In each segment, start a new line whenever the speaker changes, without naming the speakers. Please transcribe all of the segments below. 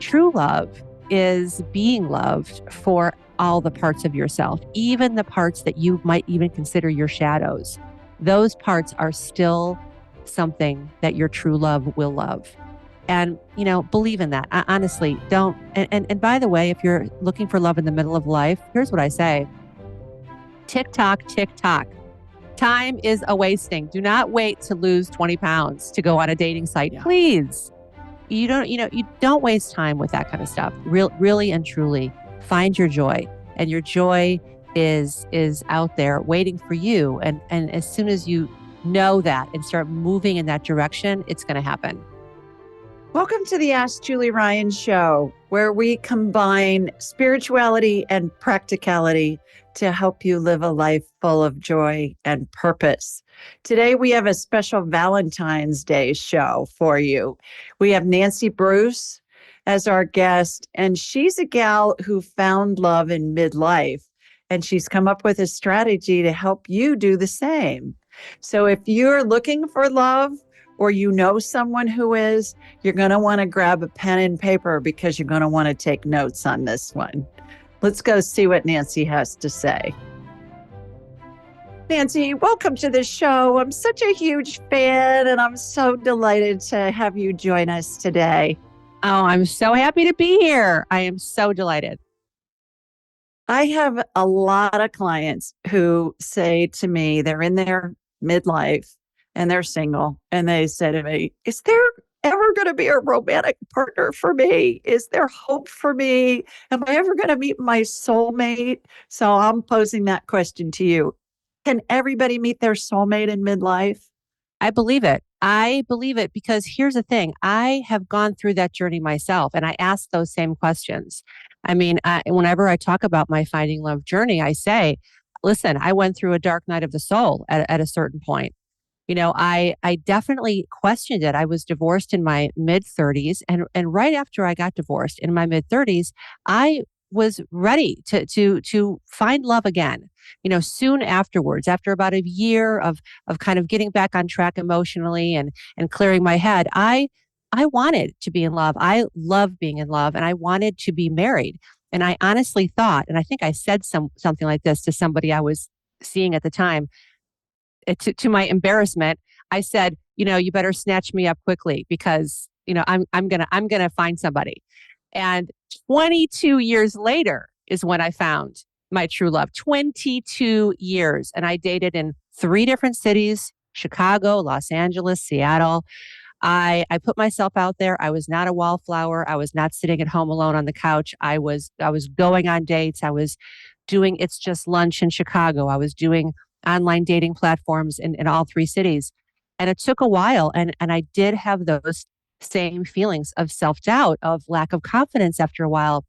True love is being loved for all the parts of yourself, even the parts that you might even consider your shadows. Those parts are still something that your true love will love. And, believe in that. Honestly, don't. And by the way, if you're looking for love in the middle of life, here's what I say: tick tock, tick tock. Time is a wasting. Do not wait to lose 20 pounds to go on a dating site.
Yeah.
Please. You don't waste time with that kind of stuff. Really and truly find your joy, and your joy is out there waiting for you. And as soon as you know that and start moving in that direction, it's going to happen.
Welcome to the Ask Julie Ryan show, where we combine spirituality and practicality to help you live a life full of joy and purpose. Today, we have a special Valentine's Day show for you. We have Nancy Bruce as our guest, and she's a gal who found love in midlife, and she's come up with a strategy to help you do the same. So if you're looking for love, or you know someone who is, you're going to want to grab a pen and paper because you're going to want to take notes on this one. Let's go see what Nancy has to say. Nancy, welcome to the show. I'm such a huge fan, and I'm so delighted to have you join us today.
Oh, I'm so happy to be here. I am so delighted.
I have a lot of clients who say to me, they're in their midlife and they're single, and they say to me, is there ever going to be a romantic partner for me? Is there hope for me? Am I ever going to meet my soulmate? So I'm posing that question to you. Can everybody meet their soulmate in midlife?
I believe it. I believe it because here's the thing. I have gone through that journey myself, and I ask those same questions. I mean, whenever I talk about my finding love journey, I say, listen, I went through a dark night of the soul at a certain point. I definitely questioned it. I was divorced in my mid 30s, and right after I got divorced in my mid 30s, I was ready to find love again. Soon afterwards, after about a year of kind of getting back on track emotionally and clearing my head, I wanted to be in love. I love being in love, and I wanted to be married. And I honestly thought, and I think I said something like this to somebody I was seeing at the time. To my embarrassment, I said, you better snatch me up quickly because, I'm gonna find somebody. And 22 years later is when I found my true love. 22 years. And I dated in 3 different cities: Chicago, Los Angeles, Seattle. I put myself out there. I was not a wallflower. I was not sitting at home alone on the couch. I was going on dates. I was doing It's Just Lunch in Chicago. I was doing online dating platforms in all 3 cities. And it took a while. And I did have those same feelings of self-doubt, of lack of confidence after a while.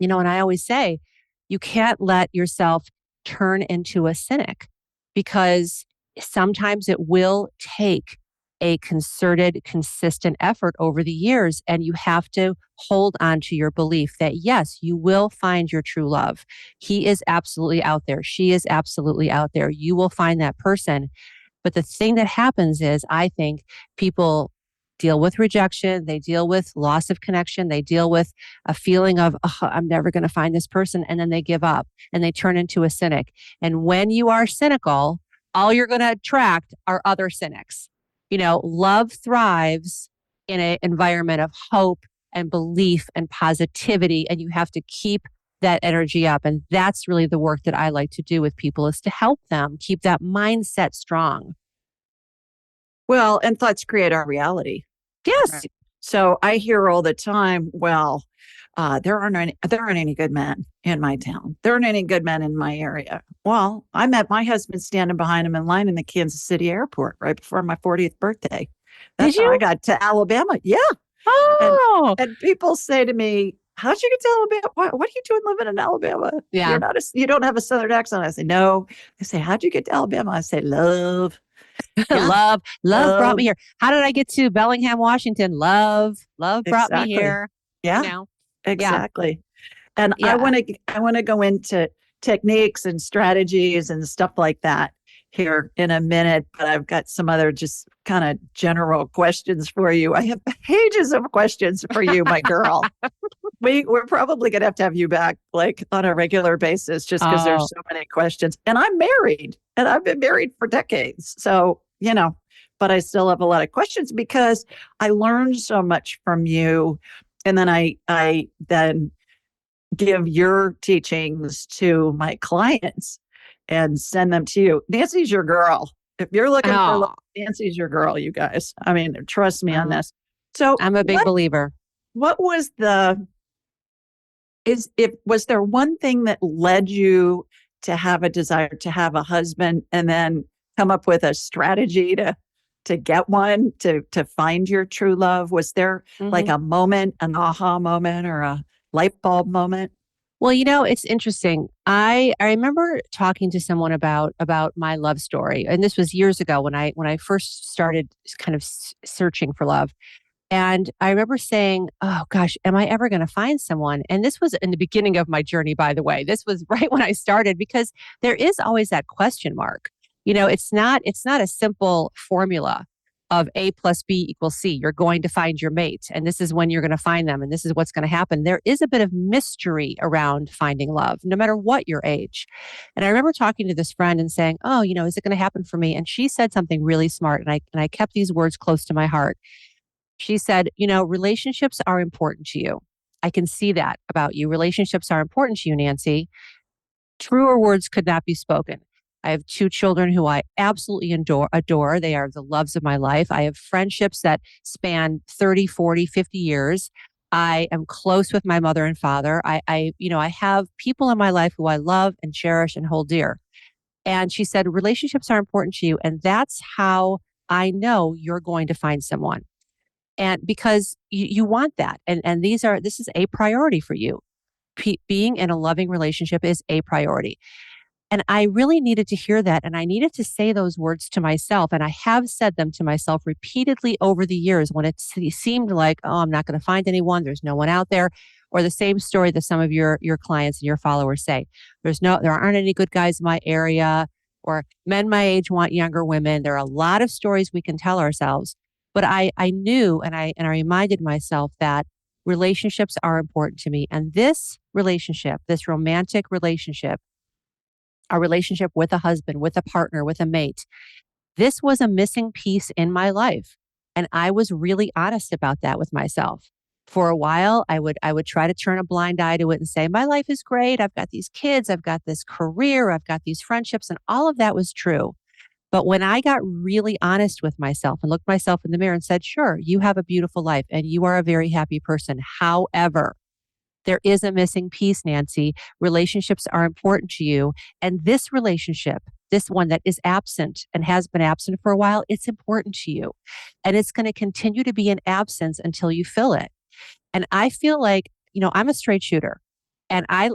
And I always say, you can't let yourself turn into a cynic, because sometimes it will take a concerted, consistent effort over the years. And you have to hold on to your belief that, yes, you will find your true love. He is absolutely out there. She is absolutely out there. You will find that person. But the thing that happens is, I think people deal with rejection. They deal with loss of connection. They deal with a feeling of, oh, I'm never going to find this person. And then they give up and they turn into a cynic. And when you are cynical, all you're going to attract are other cynics. Love thrives in an environment of hope and belief and positivity, and you have to keep that energy up. And that's really the work that I like to do with people, is to help them keep that mindset strong.
Well, and thoughts create our reality.
Yes.
Right. So I hear all the time, well, there aren't any good men in my town. There aren't any good men in my area. Well, I met my husband standing behind him in line in the Kansas City airport right before my 40th birthday. That's
Did you?
how I got to Alabama. Yeah.
Oh.
And people say to me, how'd you get to Alabama? What are you doing living in Alabama?
Yeah.
You don't have a Southern accent. I say, no. They say, how'd you get to Alabama? I say, love. Yeah.
Love brought me here. How did I get to Bellingham, Washington? Love brought me here.
Yeah. Exactly.
Yeah.
And
yeah.
I want to go into techniques and strategies and stuff like that. here in a minute, but I've got some other just kind of general questions for you. I have pages of questions for you, my girl. We're probably going to have you back like on a regular basis just because there's
Oh,
so many questions. And I'm married and I've been married for decades. So, but I still have a lot of questions because I learned so much from you. And then I then give your teachings to my clients and send them to you. Nancy's your girl. If you're looking for love,
oh,
Nancy's your girl, you guys. I mean, trust me on
um,
this. So
I'm a big believer.
what was the is it was there one thing that led you to have a desire to have a husband and then come up with a strategy to get one to find your true love? Was there like
Mhm.
a moment, an aha moment or a light bulb moment?
Well, it's interesting. I remember talking to someone about my love story, and this was years ago when I first started kind of searching for love. And I remember saying, "Oh gosh, am I ever going to find someone?" And this was in the beginning of my journey, by the way. This was right when I started because there is always that question mark. It's not a simple formula of A plus B equals C. You're going to find your mate, and this is when you're going to find them, and this is what's going to happen. There is a bit of mystery around finding love, no matter what your age. And I remember talking to this friend and saying, "Oh, is it going to happen for me?" And she said something really smart, and I kept these words close to my heart. She said, relationships are important to you. I can see that about you. Relationships are important to you, Nancy. Truer words could not be spoken. I have two children who I absolutely adore. They are the loves of my life. I have friendships that span 30, 40, 50 years. I am close with my mother and father. I have people in my life who I love and cherish and hold dear. And she said, relationships are important to you. And that's how I know you're going to find someone. And because you want that. And this is a priority for you. Being in a loving relationship is a priority. And I really needed to hear that. And I needed to say those words to myself. And I have said them to myself repeatedly over the years when it seemed like, oh, I'm not going to find anyone. There's no one out there. Or the same story that some of your clients and your followers say. There aren't any good guys in my area, or men my age want younger women. There are a lot of stories we can tell ourselves. But I knew and I reminded myself that relationships are important to me. And this relationship, this romantic relationship, a relationship with a husband, with a partner, with a mate. This was a missing piece in my life. And I was really honest about that with myself. For a while, I would try to turn a blind eye to it and say, my life is great. I've got these kids, I've got this career, I've got these friendships, and all of that was true. But when I got really honest with myself and looked myself in the mirror and said, sure, you have a beautiful life and you are a very happy person. However, there is a missing piece, Nancy. Relationships are important to you. And this relationship, this one that is absent and has been absent for a while, it's important to you. And it's going to continue to be an absence until you fill it. And I feel like, I'm a straight shooter. And I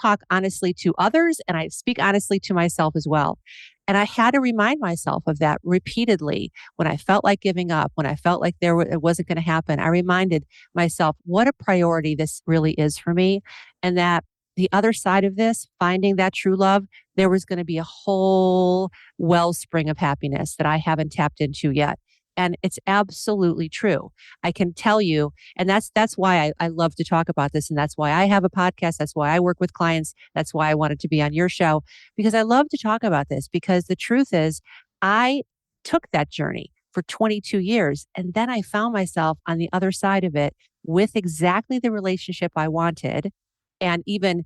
talk honestly to others and I speak honestly to myself as well. And I had to remind myself of that repeatedly when I felt like giving up, when I felt like it wasn't going to happen. I reminded myself what a priority this really is for me, and that the other side of this, finding that true love, there was going to be a whole wellspring of happiness that I haven't tapped into yet. And it's absolutely true. I can tell you, and that's why I love to talk about this, and that's why I have a podcast. That's why I work with clients. That's why I wanted to be on your show, because I love to talk about this. Because the truth is, I took that journey for 22 years, and then I found myself on the other side of it with exactly the relationship I wanted, and even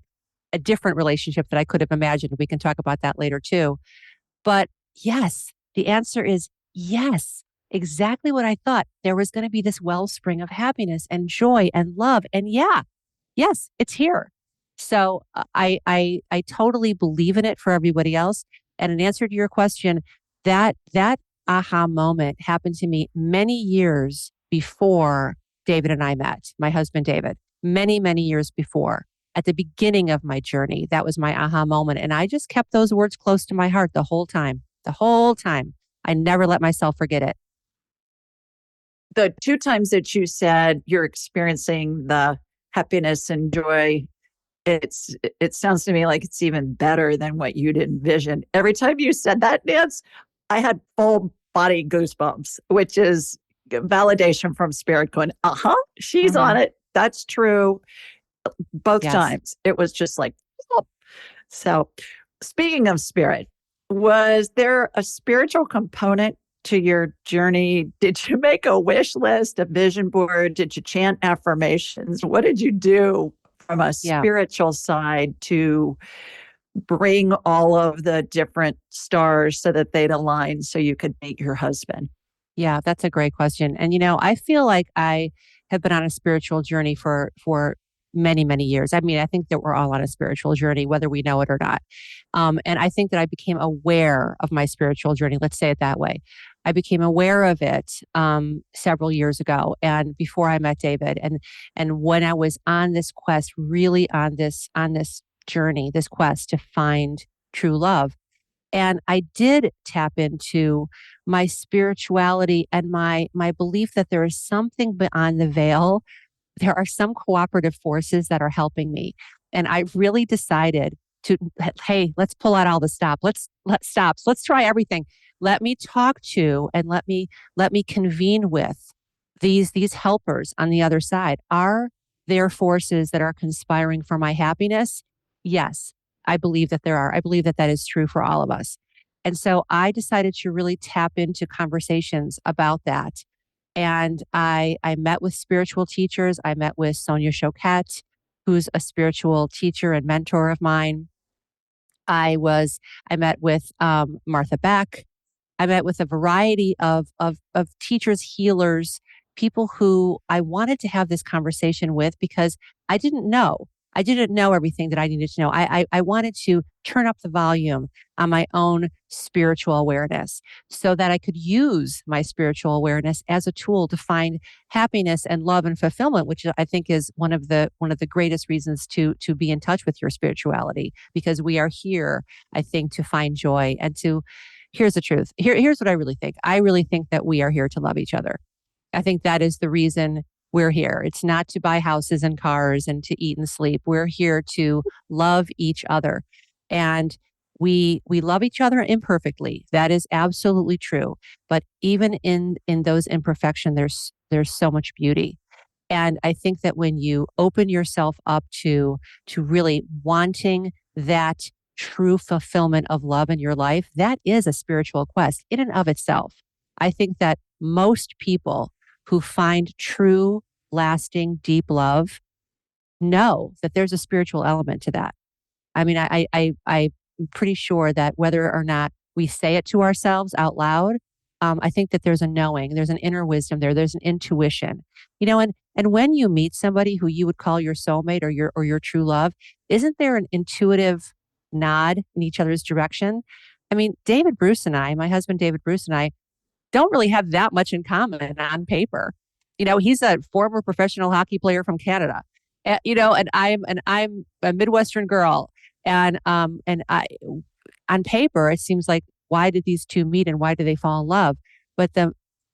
a different relationship that I could have imagined. We can talk about that later too. But yes, the answer is yes. Exactly what I thought. There was going to be this wellspring of happiness and joy and love. And yeah, yes, it's here. So I totally believe in it for everybody else. And in answer to your question, that aha moment happened to me many years before David and I met, my husband David, many, many years before. At the beginning of my journey, that was my aha moment. And I just kept those words close to my heart the whole time. The whole time. I never let myself forget it.
The two times that you said you're experiencing the happiness and joy it sounds to me like it's even better than what you'd envisioned. Every time you said that, Nance, I had full body goosebumps, which is validation from spirit going, she's on
Hmm.
it. That's true. Both
Yes.
times. It was just like, oh. So speaking of spirit, was there a spiritual component to your journey? Did you make a wish list, a vision board? Did you chant affirmations? What did you do from a
Yeah.
spiritual side to bring all of the different stars so that they'd align so you could meet your husband?
Yeah, that's a great question. And I feel like I have been on a spiritual journey for many, many years. I mean, I think that we're all on a spiritual journey, whether we know it or not. And I think that I became aware of my spiritual journey. Let's say it that way. I became aware of it several years ago, and before I met David, and when I was on this quest, really on this journey, this quest to find true love. And I did tap into my spirituality and my belief that there is something beyond the veil. There are some cooperative forces that are helping me. And I really decided to, hey, let's pull out all the let's stops. Let's try everything. Let me talk to and let me convene with these helpers on the other side. Are there forces that are conspiring for my happiness? Yes, I believe that there are. I believe that that is true for all of us. And so I decided to really tap into conversations about that. And I met with spiritual teachers. I met with Sonia Choquette, who's a spiritual teacher and mentor of mine. I met with Martha Beck. I met with a variety of teachers, healers, people who I wanted to have this conversation with because I didn't know. I didn't know everything that I needed to know. I wanted to turn up the volume on my own spiritual awareness so that I could use my spiritual awareness as a tool to find happiness and love and fulfillment, which I think is one of the greatest reasons to be in touch with your spirituality, because we are here, I think, to find joy and to here's the truth. Here's what I really think. I really think that we are here to love each other. I think that is the reason we're here. It's not to buy houses and cars and to eat and sleep. We're here to love each other. And we love each other imperfectly. That is absolutely true. But even in those imperfection, there's so much beauty. And I think that when you open yourself up to really wanting that true fulfillment of love in your life, that is a spiritual quest in and of itself. I think that most people who find true, lasting, deep love know that there's a spiritual element to that. I mean, I'm pretty sure that whether or not we say it to ourselves out loud, I think that there's a knowing, there's an inner wisdom there, there's an intuition, and when you meet somebody who you would call your soulmate or your true love, isn't there an intuitive nod in each other's direction? I mean, my husband David Bruce and I don't really have that much in common on paper. He's a former professional hockey player from Canada. And I'm a Midwestern girl. And I on paper it seems like, why did these two meet and why do they fall in love? But the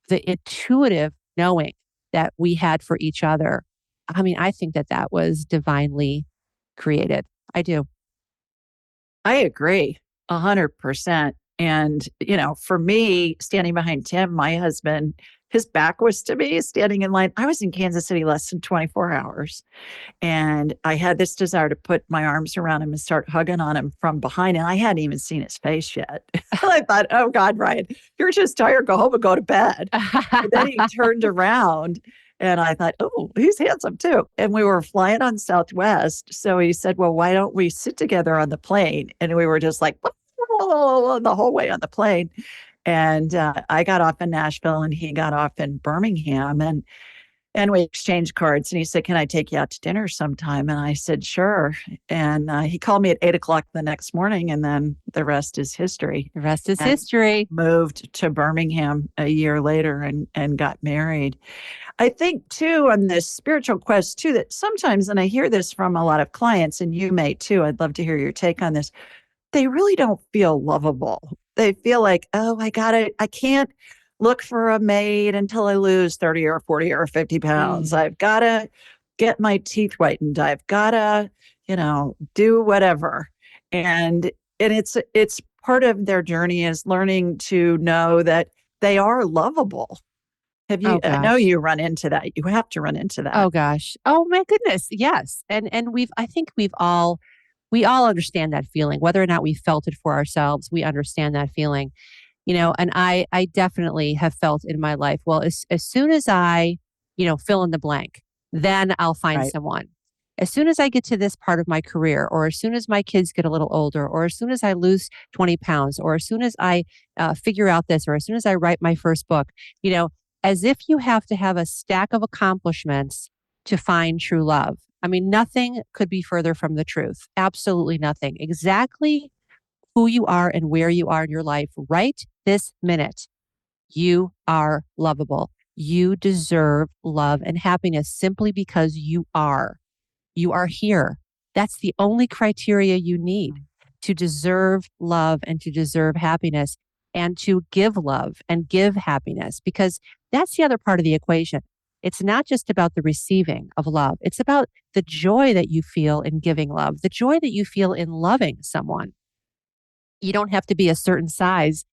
intuitive knowing that we had for each other, I mean, I think that that was divinely created. I do.
I agree 100%. And, for me, standing behind Tim, my husband, his back was to me standing in line. I was in Kansas City less than 24 hours. And I had this desire to put my arms around him and start hugging on him from behind. And I hadn't even seen his face yet. I thought, oh God, Ryan, you're just tired. Go home and go to bed. And then he turned around and I thought, oh, he's handsome too. And we were flying on Southwest. So he said, well, why don't we sit together on the plane? And we were just like, the whole way on the plane. And I got off in Nashville and he got off in Birmingham. And we exchanged cards. And he said, can I take you out to dinner sometime? And I said, sure. And he called me at 8 o'clock the next morning. And then the rest is history.
The rest is
And
history.
moved to Birmingham a year later and got married. I think too, on this spiritual quest too, that sometimes, and I hear this from a lot of clients, and you may too, I'd love to hear your take on this. They really don't feel lovable. They feel like, oh, I can't look for a mate until I lose 30 or 40 or 50 pounds.
Mm,
I've got to get my teeth whitened. I've got to, do whatever. And it's part of their journey is learning to know that they are lovable.
Oh
I know
gosh.
you run into that. You have to run into that.
Oh gosh. Oh my goodness. Yes. And I think we all understand that feeling, whether or not we felt it for ourselves, we understand that feeling. And I definitely have felt in my life, well, as soon as I, fill in the blank, then I'll find
Right.
someone. As soon as I get to this part of my career, or as soon as my kids get a little older, or as soon as I lose 20 pounds, or as soon as I figure out this, or as soon as I write my first book, you know, as if you have to have a stack of accomplishments to find true love. I mean, nothing could be further from the truth. Absolutely nothing. Exactly who you are and where you are in your life right this minute. You are lovable. You deserve love and happiness simply because you are. You are here. That's the only criteria you need to deserve love and to deserve happiness and to give love and give happiness, because that's the other part of the equation. It's not just about the receiving of love, it's about the joy that you feel in giving love, the joy that you feel in loving someone. You don't have to be a certain size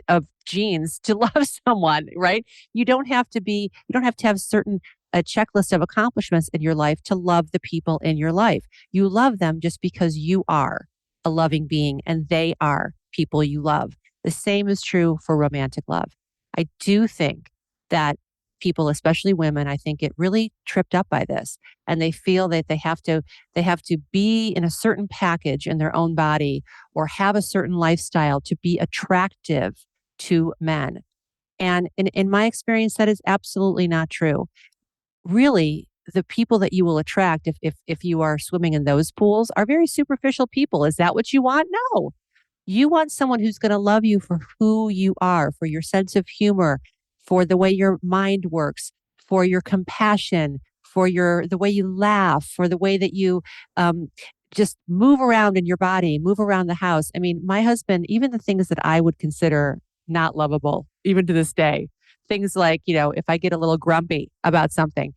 of jeans to love someone, right? You don't have to have certain a checklist of accomplishments in your life to love the people in your life. You love them just because you are a loving being and they are people you love. The same is true for romantic love. I do think that people, especially women, I think get really tripped up by this, and they feel that they have to be in a certain package in their own body or have a certain lifestyle to be attractive to men. And in my experience, that is absolutely not true. Really, the people that you will attract if you are swimming in those pools are very superficial people. Is that what you want? No. You want someone who's going to love you for who you are, for your sense of humor, for the way your mind works, for your compassion, for the way you laugh, for the way that you um, just move around in your body, move around the house. I mean, my husband, even the things that I would consider not lovable, even to this day, things like, if I get a little grumpy about something,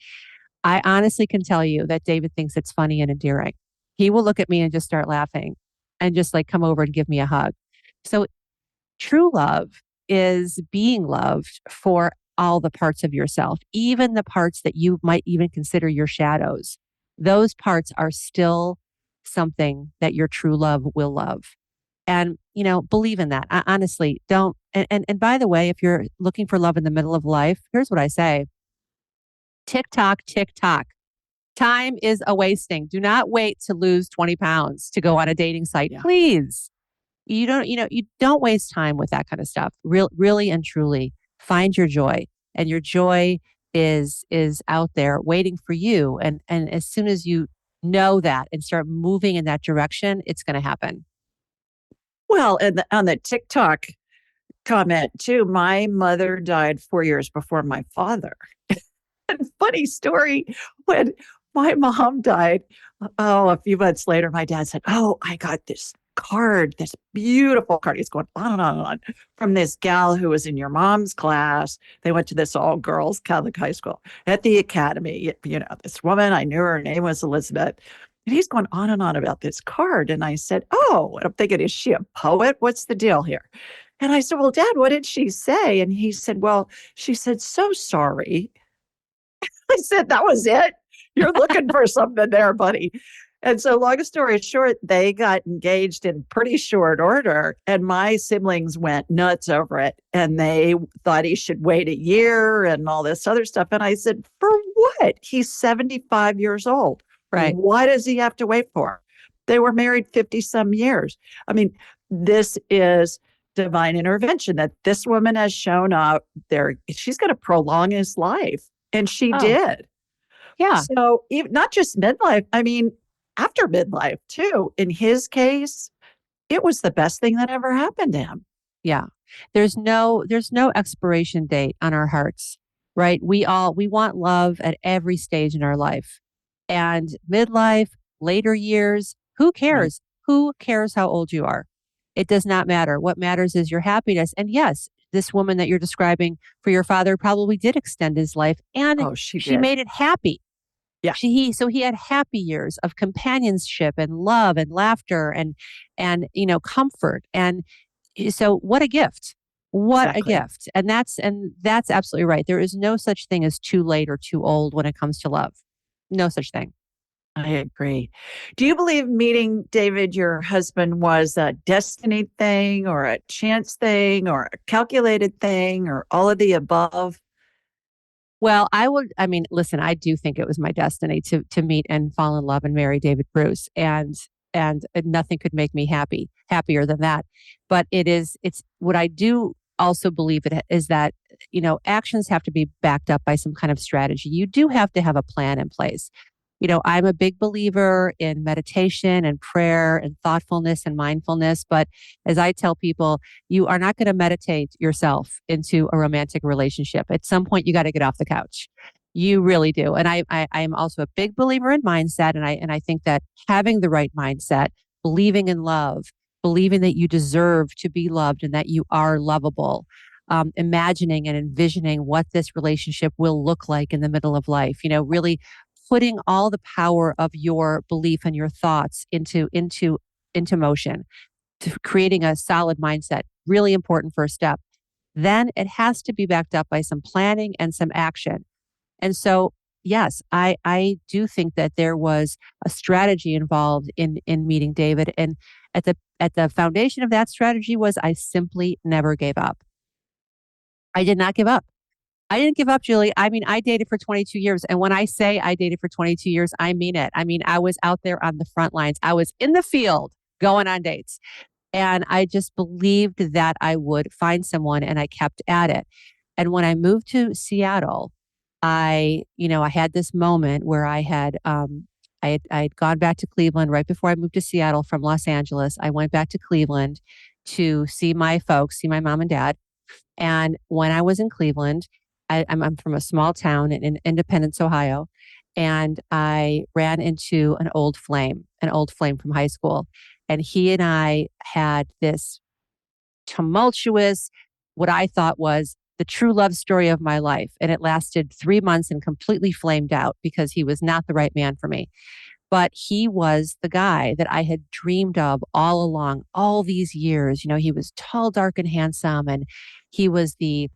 I honestly can tell you that David thinks it's funny and endearing. He will look at me and just start laughing and just like come over and give me a hug. So true love is being loved for all the parts of yourself, even the parts that you might even consider your shadows. Those parts are still something that your true love will love. And, believe in that. I, honestly, don't. And by the way, if you're looking for love in the middle of life, here's what I say: tick tock, tick tock. Time is a wasting. Do not wait to lose 20 pounds to go on a dating site.
Yeah.
Please. You don't waste time with that kind of stuff. Really and truly find your joy, and your joy is out there waiting for you. And as soon as you know that and start moving in that direction, it's going to happen.
Well, and on the TikTok comment too, my mother died 4 years before my father. And funny story, when my mom died, a few months later, my dad said, "Oh, I got this card, this beautiful card." He's going on and on and on from this gal who was in your mom's class. They went to this all girls Catholic high school at the academy. This woman, I knew her name was Elizabeth. And he's going on and on about this card. And I said, "Oh," and I'm thinking, is she a poet? What's the deal here? And I said, "Well, Dad, what did she say?" And he said, "Well, she said, 'So sorry.'" I said, "That was it? You're looking for something there, buddy." And so, long story short, they got engaged in pretty short order. And my siblings went nuts over it. And they thought he should wait a year and all this other stuff. And I said, "For what? He's 75 years old.
Right.
Why does he have to wait for?" They were married 50 some years. I mean, this is divine intervention that this woman has shown up there. She's going to prolong his life. And she
Oh,
did.
yeah.
So even, not just midlife, I mean, after midlife too. In his case, it was the best thing that ever happened to him.
Yeah. There's no expiration date on our hearts, right? We want love at every stage in our life. And midlife, later years, who
Right.
cares? Who cares how old you are? It does not matter. What matters is your happiness. And yes, this woman that you're describing for your father probably did extend his life, and
Oh, she
she
did.
made it happy.
Yeah,
So he had happy years of companionship and love and laughter and comfort. And so what a gift. What a
exactly.
gift. And that's absolutely right. There is no such thing as too late or too old when it comes to love. No such thing.
I agree. Do you believe meeting David, your husband, was a destiny thing or a chance thing or a calculated thing or all of the above?
Well, I mean, listen, I do think it was my destiny to meet and fall in love and marry David Bruce. And nothing could make me happier than that. But it's what I do also believe it is that, actions have to be backed up by some kind of strategy. You do have to have a plan in place. I'm a big believer in meditation and prayer and thoughtfulness and mindfulness. But as I tell people, you are not going to meditate yourself into a romantic relationship. At some point, you got to get off the couch. You really do. And I am also a big believer in mindset. And I think that having the right mindset, believing in love, believing that you deserve to be loved and that you are lovable, imagining and envisioning what this relationship will look like in the middle of life, really putting all the power of your belief and your thoughts into motion, to creating a solid mindset, really important first step. Then it has to be backed up by some planning and some action. And so, yes, I do think that there was a strategy involved in meeting David. And at the foundation of that strategy was I simply never gave up. I did not give up. I didn't give up, Julie. I mean, I dated for 22 years. And when I say I dated for 22 years, I mean it. I mean, I was out there on the front lines. I was in the field going on dates. And I just believed that I would find someone and I kept at it. And when I moved to Seattle, I had this moment where I had gone back to Cleveland right before I moved to Seattle from Los Angeles. I went back to Cleveland to see my folks, see my mom and dad. And when I was in Cleveland, I'm from a small town in Independence, Ohio, and I ran into an old flame from high school. And he and I had this tumultuous, what I thought was the true love story of my life. And it lasted 3 months and completely flamed out because he was not the right man for me. But he was the guy that I had dreamed of all along, all these years. He was tall, dark, and handsome, and he was the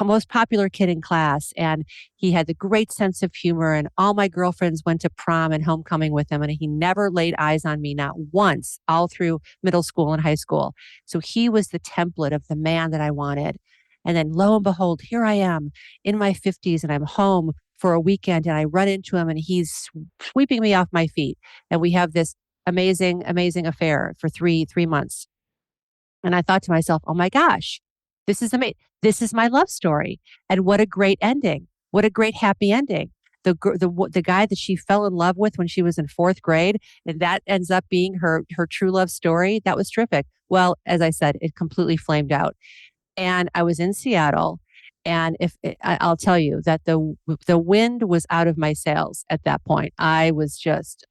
most popular kid in class, and he had the great sense of humor. And all my girlfriends went to prom and homecoming with him, and he never laid eyes on me, not once, all through middle school and high school. So he was the template of the man that I wanted. And then lo and behold, here I am in my 50s and I'm home for a weekend and I run into him and he's sweeping me off my feet. And we have this amazing, amazing affair for three months. And I thought to myself, oh my gosh, this is amazing. This is my love story. And what a great ending. What a great happy ending. The guy that she fell in love with when she was in fourth grade, and that ends up being her true love story. That was terrific. Well, as I said, it completely flamed out. And I was in Seattle. And I'll tell you that the wind was out of my sails at that point. I was just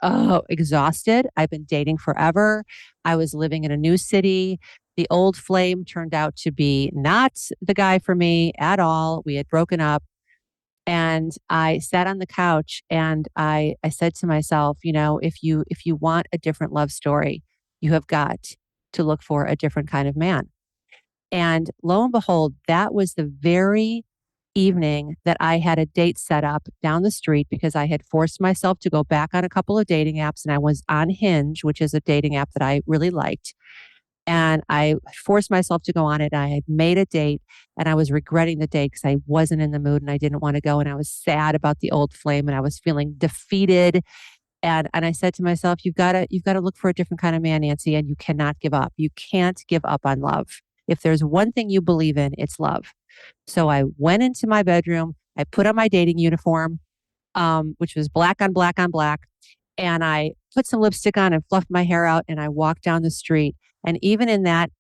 exhausted. I've been dating forever. I was living in a new city. The old flame turned out to be not the guy for me at all. We had broken up. And I sat on the couch and I said to myself, if you want a different love story, you have got to look for a different kind of man. And lo and behold, that was the very evening that I had a date set up down the street because I had forced myself to go back on a couple of dating apps and I was on Hinge, which is a dating app that I really liked. And I forced myself to go on it. I had made a date and I was regretting the date because I wasn't in the mood and I didn't want to go. And I was sad about the old flame and I was feeling defeated. And I said to myself, you've got to look for a different kind of man, Nancy, and you cannot give up. You can't give up on love. If there's one thing you believe in, it's love. So I went into my bedroom, I put on my dating uniform, which was black on black on black, and I put some lipstick on and fluffed my hair out and I walked down the street. And even in that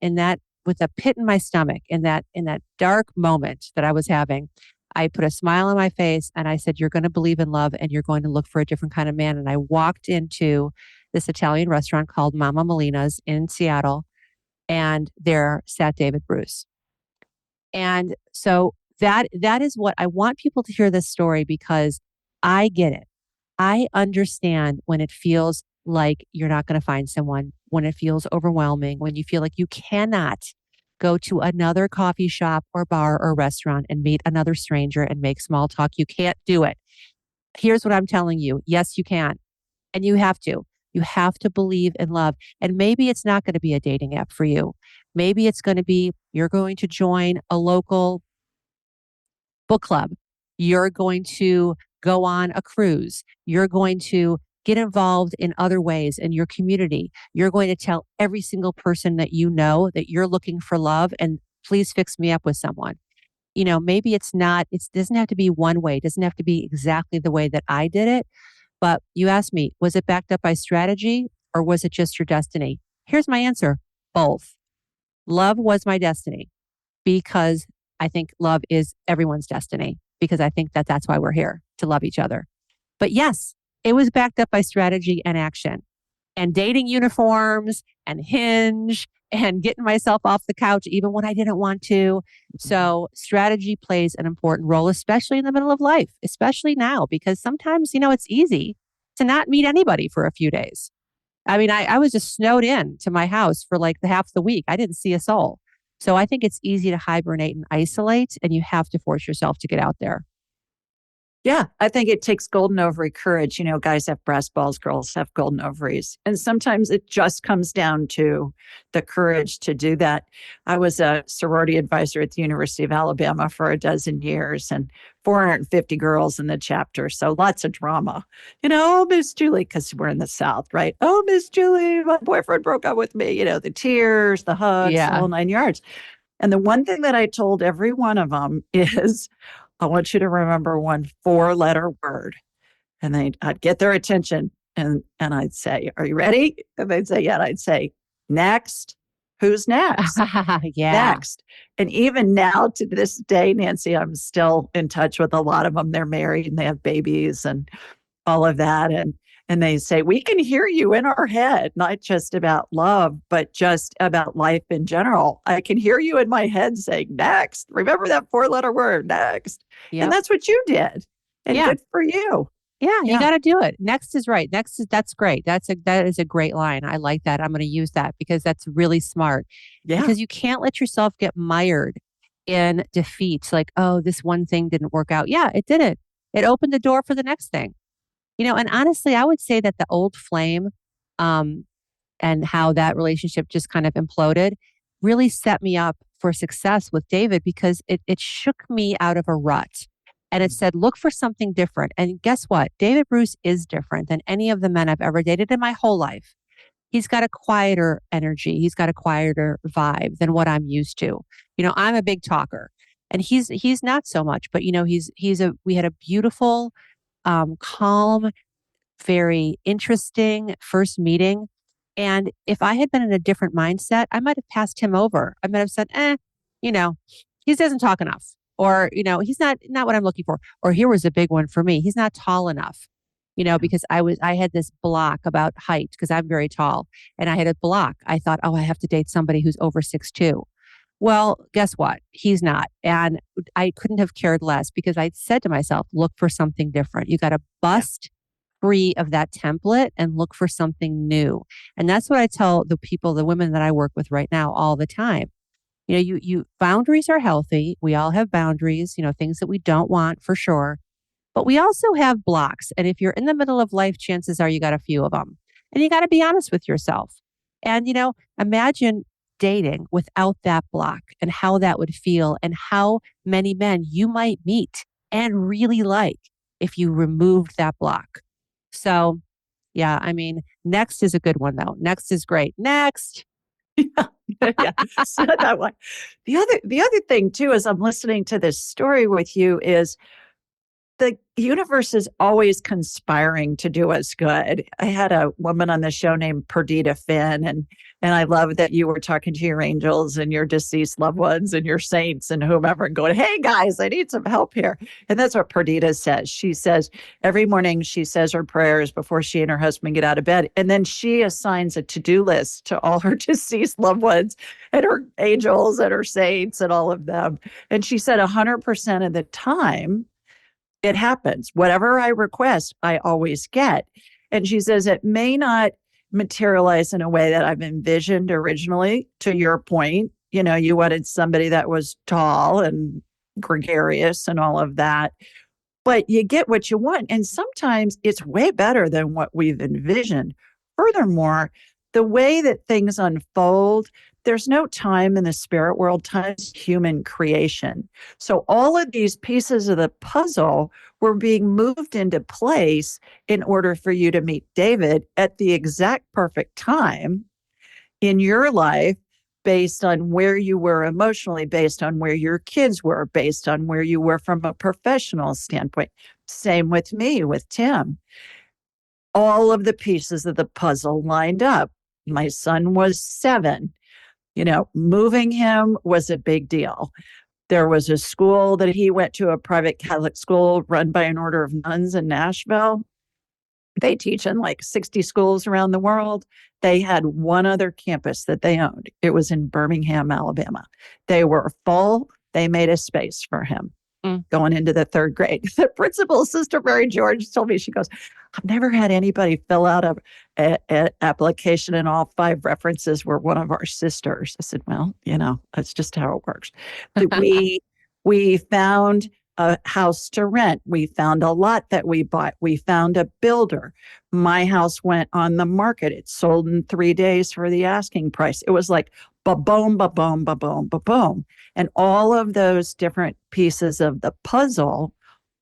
with a pit in my stomach, in that dark moment that I was having, I put a smile on my face and I said, you're going to believe in love and you're going to look for a different kind of man. And I walked into this Italian restaurant called Mama Molina's in Seattle, and there sat David Bruce. And so that is what I want people to hear this story because I get it. I understand when it feels like you're not going to find someone, when it feels overwhelming, when you feel like you cannot go to another coffee shop or bar or restaurant and meet another stranger and make small talk. You can't do it. Here's what I'm telling you. Yes, you can. And you have to. You have to believe in love. And maybe it's not going to be a dating app for you. Maybe it's going to be you're going to join a local book club. You're going to go on a cruise. You're going to get involved in other ways in your community. You're going to tell every single person that you know that you're looking for love and please fix me up with someone. Maybe it's not, it doesn't have to be one way. It doesn't have to be exactly the way that I did it. But you asked me, was it backed up by strategy or was it just your destiny? Here's my answer: both. Love was my destiny because I think love is everyone's destiny because I think that that's why we're here to love each other. But yes, it was backed up by strategy and action and dating uniforms and hinge and getting myself off the couch even when I didn't want to. So strategy plays an important role, especially in the middle of life, especially now, because sometimes, it's easy to not meet anybody for a few days. I mean, I was just snowed in to my house for like the half the week. I didn't see a soul. So I think it's easy to hibernate and isolate, and you have to force yourself to get out there.
Yeah, I think it takes golden ovary courage. Guys have breast balls, girls have golden ovaries. And sometimes it just comes down to the courage to do that. I was a sorority advisor at the University of Alabama for a dozen years and 450 girls in the chapter. So lots of drama. Oh, Miss Julie, because we're in the South, right? Oh, Miss Julie, my boyfriend broke up with me. The tears, the hugs, the
Yeah.
whole 9 yards. And the one thing that I told every one of them is, I want you to remember one 4-letter word. And I'd get their attention and I'd say, are you ready? And they'd say, yeah. And I'd say, next. Who's next?
Yeah.
Next. And even now to this day, Nancy, I'm still in touch with a lot of them. They're married and they have babies and all of that. And they say, we can hear you in our head, not just about love, but just about life in general. I can hear you in my head saying, next. Remember that 4-letter word, next. And
Yep.
that's what you did. And
Yeah.
good for you.
Yeah, you
Yeah.
got to do it. Next is right. That's great. That is a great line. I like that. I'm going to use that because that's really smart.
Yeah.
Because you can't let yourself get mired in defeat. Like, oh, this one thing didn't work out. Yeah, it didn't. It opened the door for the next thing. And honestly, I would say that the old flame, um, and how that relationship just kind of imploded really set me up for success with David because it shook me out of a rut. And it said, look for something different. And guess what? David Bruce is different than any of the men I've ever dated in my whole life. He's got a quieter energy. He's got a quieter vibe than what I'm used to. I'm a big talker and he's not so much, but we had a beautiful, calm, very interesting first meeting. And if I had been in a different mindset, I might have passed him over. I might have said, you know, he doesn't talk enough. Or, he's not what I'm looking for. Or here was a big one for me. He's not tall enough. Because I had this block about height because I'm very tall and I had a block. I thought, oh, I have to date somebody who's over 6'2". Well, guess what? He's not. And I couldn't have cared less because I said to myself, look for something different. You got to
Yeah.
bust free of that template and look for something new. And that's what I tell the people, the women that I work with right now all the time. You boundaries are healthy. We all have boundaries, things that we don't want for sure. But we also have blocks. And if you're in the middle of life, chances are you got a few of them. And you got to be honest with yourself. And, imagine dating without that block and how that would feel and how many men you might meet and really like if you removed that block. So, yeah, I mean, next is a good one though. Next is great. Next.
Yeah. So that one. The other thing too, as I'm listening to this story with you, is the universe is always conspiring to do us good. I had a woman on the show named Perdita Finn, and I love that you were talking to your angels and your deceased loved ones and your saints and whomever and going, hey guys, I need some help here. And that's what Perdita says. She says every morning she says her prayers before she and her husband get out of bed. And then she assigns a to-do list to all her deceased loved ones and her angels and her saints and all of them. And she said 100% of the time, It happens. Whatever I request, I always get. And she says it may not materialize in a way that I've envisioned originally. To your point, you wanted somebody that was tall and gregarious and all of that, but you get what you want. And sometimes it's way better than what we've envisioned. Furthermore, the way that things unfold, there's no time in the spirit world, time's human creation. So all of these pieces of the puzzle were being moved into place in order for you to meet David at the exact perfect time in your life, based on where you were emotionally, based on where your kids were, based on where you were from a professional standpoint. Same with me, with Tim. All of the pieces of the puzzle lined up. My son was 7. Moving him was a big deal. There was a school that he went to, a private Catholic school run by an order of nuns in Nashville. They teach in like 60 schools around the world. They had one other campus that they owned. It was in Birmingham, Alabama. They were full. They made a space for him going into the 3rd grade. The principal, Sister Mary George, told me, she goes, I've never had anybody fill out a application and all 5 references were one of our sisters. I said, well, that's just how it works. We found a house to rent. We found a lot that we bought. We found a builder. My house went on the market. It sold in 3 days for the asking price. It was like ba-boom, ba-boom, ba-boom, ba-boom. And all of those different pieces of the puzzle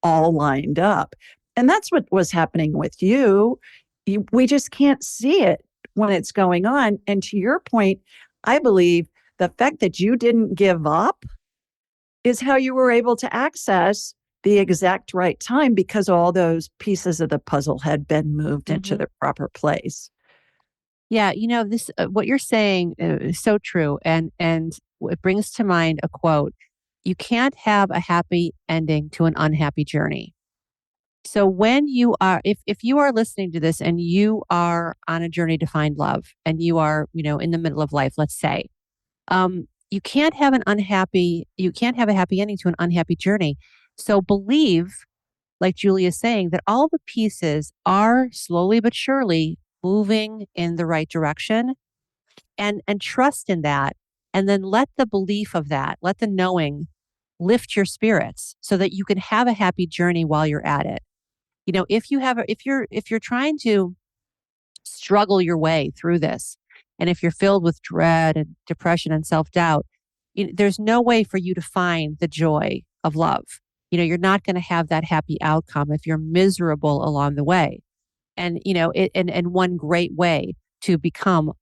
all lined up. And that's what was happening with you. We just can't see it when it's going on. And to your point, I believe the fact that you didn't give up is how you were able to access the exact right time, because all those pieces of the puzzle had been moved into the proper place.
Yeah, this what you're saying is so true, and it brings to mind a quote: "You can't have a happy ending to an unhappy journey." So when you are, if you are listening to this and you are on a journey to find love, and you are, in the middle of life, let's say, you can't have a happy ending to an unhappy journey. So believe, like Julia is saying, that all the pieces are slowly but surely moving in the right direction, and trust in that. And then let the belief of that, let the knowing lift your spirits so that you can have a happy journey while you're at it. If you're trying to struggle your way through this, and if you're filled with dread and depression and self-doubt, there's no way for you to find the joy of love. You're not going to have that happy outcome if you're miserable along the way. And and one great way to become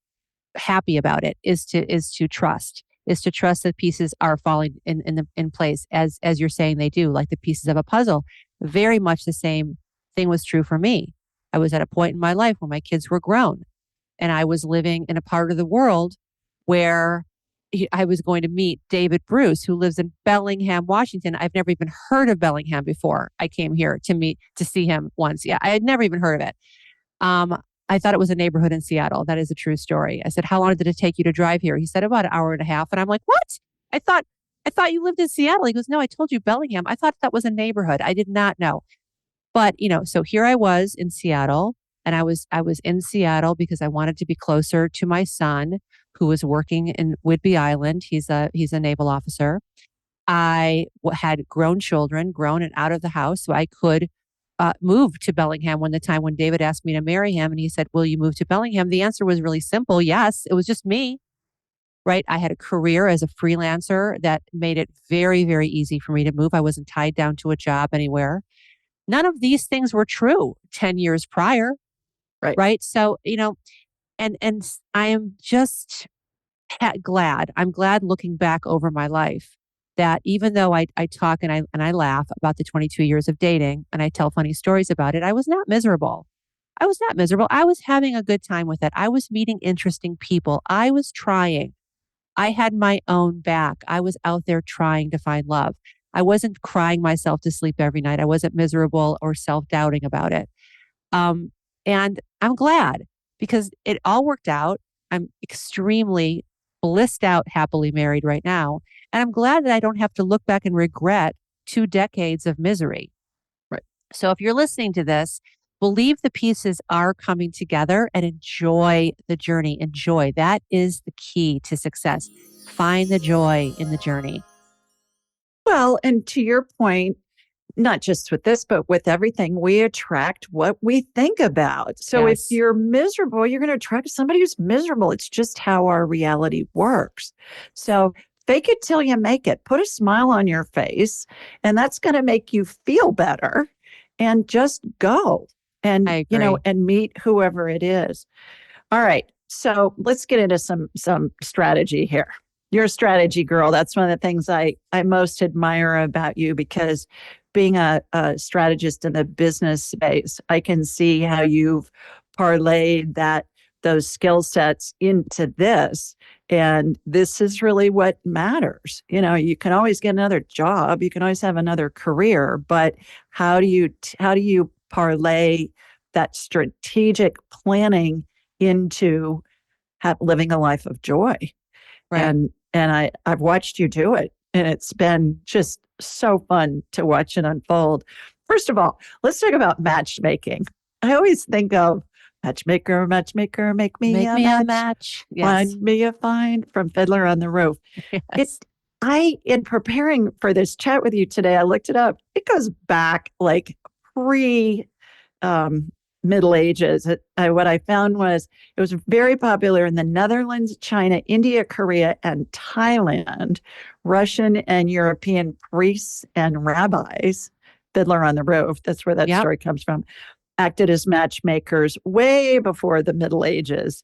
happy about it is to trust that pieces are falling in place, as you're saying they do, like the pieces of a puzzle. Very much the same thing was true for me. I was at a point in my life when my kids were grown, and I was living in a part of the world where I was going to meet David Bruce, who lives in Bellingham, Washington. I've never even heard of Bellingham before I came here to see him once. Yeah, I had never even heard of it. Um, I thought it was a neighborhood in Seattle. That is a true story. I said, "How long did it take you to drive here?" He said, "About an hour and a half." And I'm like, "What? I thought I thought you lived in Seattle." He goes, "No, I told you Bellingham. I thought that was a neighborhood. I did not know." But, so here I was in Seattle, and I was in Seattle because I wanted to be closer to my son, who was working in Whidbey Island. He's a naval officer. Had grown children, grown and out of the house, so I could move to Bellingham when the time when David asked me to marry him, and he said, "Will you move to Bellingham?" The answer was really simple: yes. It was just me, right? I had a career as a freelancer that made it very, very easy for me to move. I wasn't tied down to a job anywhere. None of these things were true 10 years prior,
Right.
right? So, I am just glad. I'm glad looking back over my life that even though I talk and I laugh about the 22 years of dating, and I tell funny stories about it, I was not miserable. I was not miserable. I was having a good time with it. I was meeting interesting people. I was trying. I had my own back. I was out there trying to find love. I wasn't crying myself to sleep every night. I wasn't miserable or self-doubting about it. Um, and I'm glad, because it all worked out. I'm extremely blissed out, happily married right now. And I'm glad that I don't have to look back and regret 2 decades of misery. So if you're listening to this, believe the pieces are coming together and enjoy the journey. Enjoy. That is the key to success. Find the joy in the journey.
Well, and to your point, not just with this, but with everything, we attract what we think about. So if
Yes,
you're miserable, you're going to attract somebody who's miserable. It's just how our reality works. So fake it till you make it. Put a smile on your face, and that's going to make you feel better. And just go
I
and,
agree.
and meet whoever it is. All right. So let's get into some strategy here. You're a strategy girl. That's one of the things I most admire about you because being a strategist in the business space, I can see how you've parlayed those skill sets into this. And this is really what matters. You can always get another job, you can always have another career, but how do you parlay that strategic planning into living a life of joy?
Right.
And I've watched you do it, and it's been just so fun to watch it unfold. First of all, let's talk about matchmaking. I always think of matchmaker, matchmaker, make me
Make
a
me a
match,
match. Yes.
find me a find from Fiddler on the Roof. It
Yes.
in preparing for this chat with you today, I looked it up. It goes back like pre um, Middle Ages. What I found was it was very popular in the Netherlands, China, India, Korea, and Thailand. Russian and European priests and rabbis, Fiddler on the Roof, that's where that
Yep.
story comes from, acted as matchmakers way before the Middle Ages.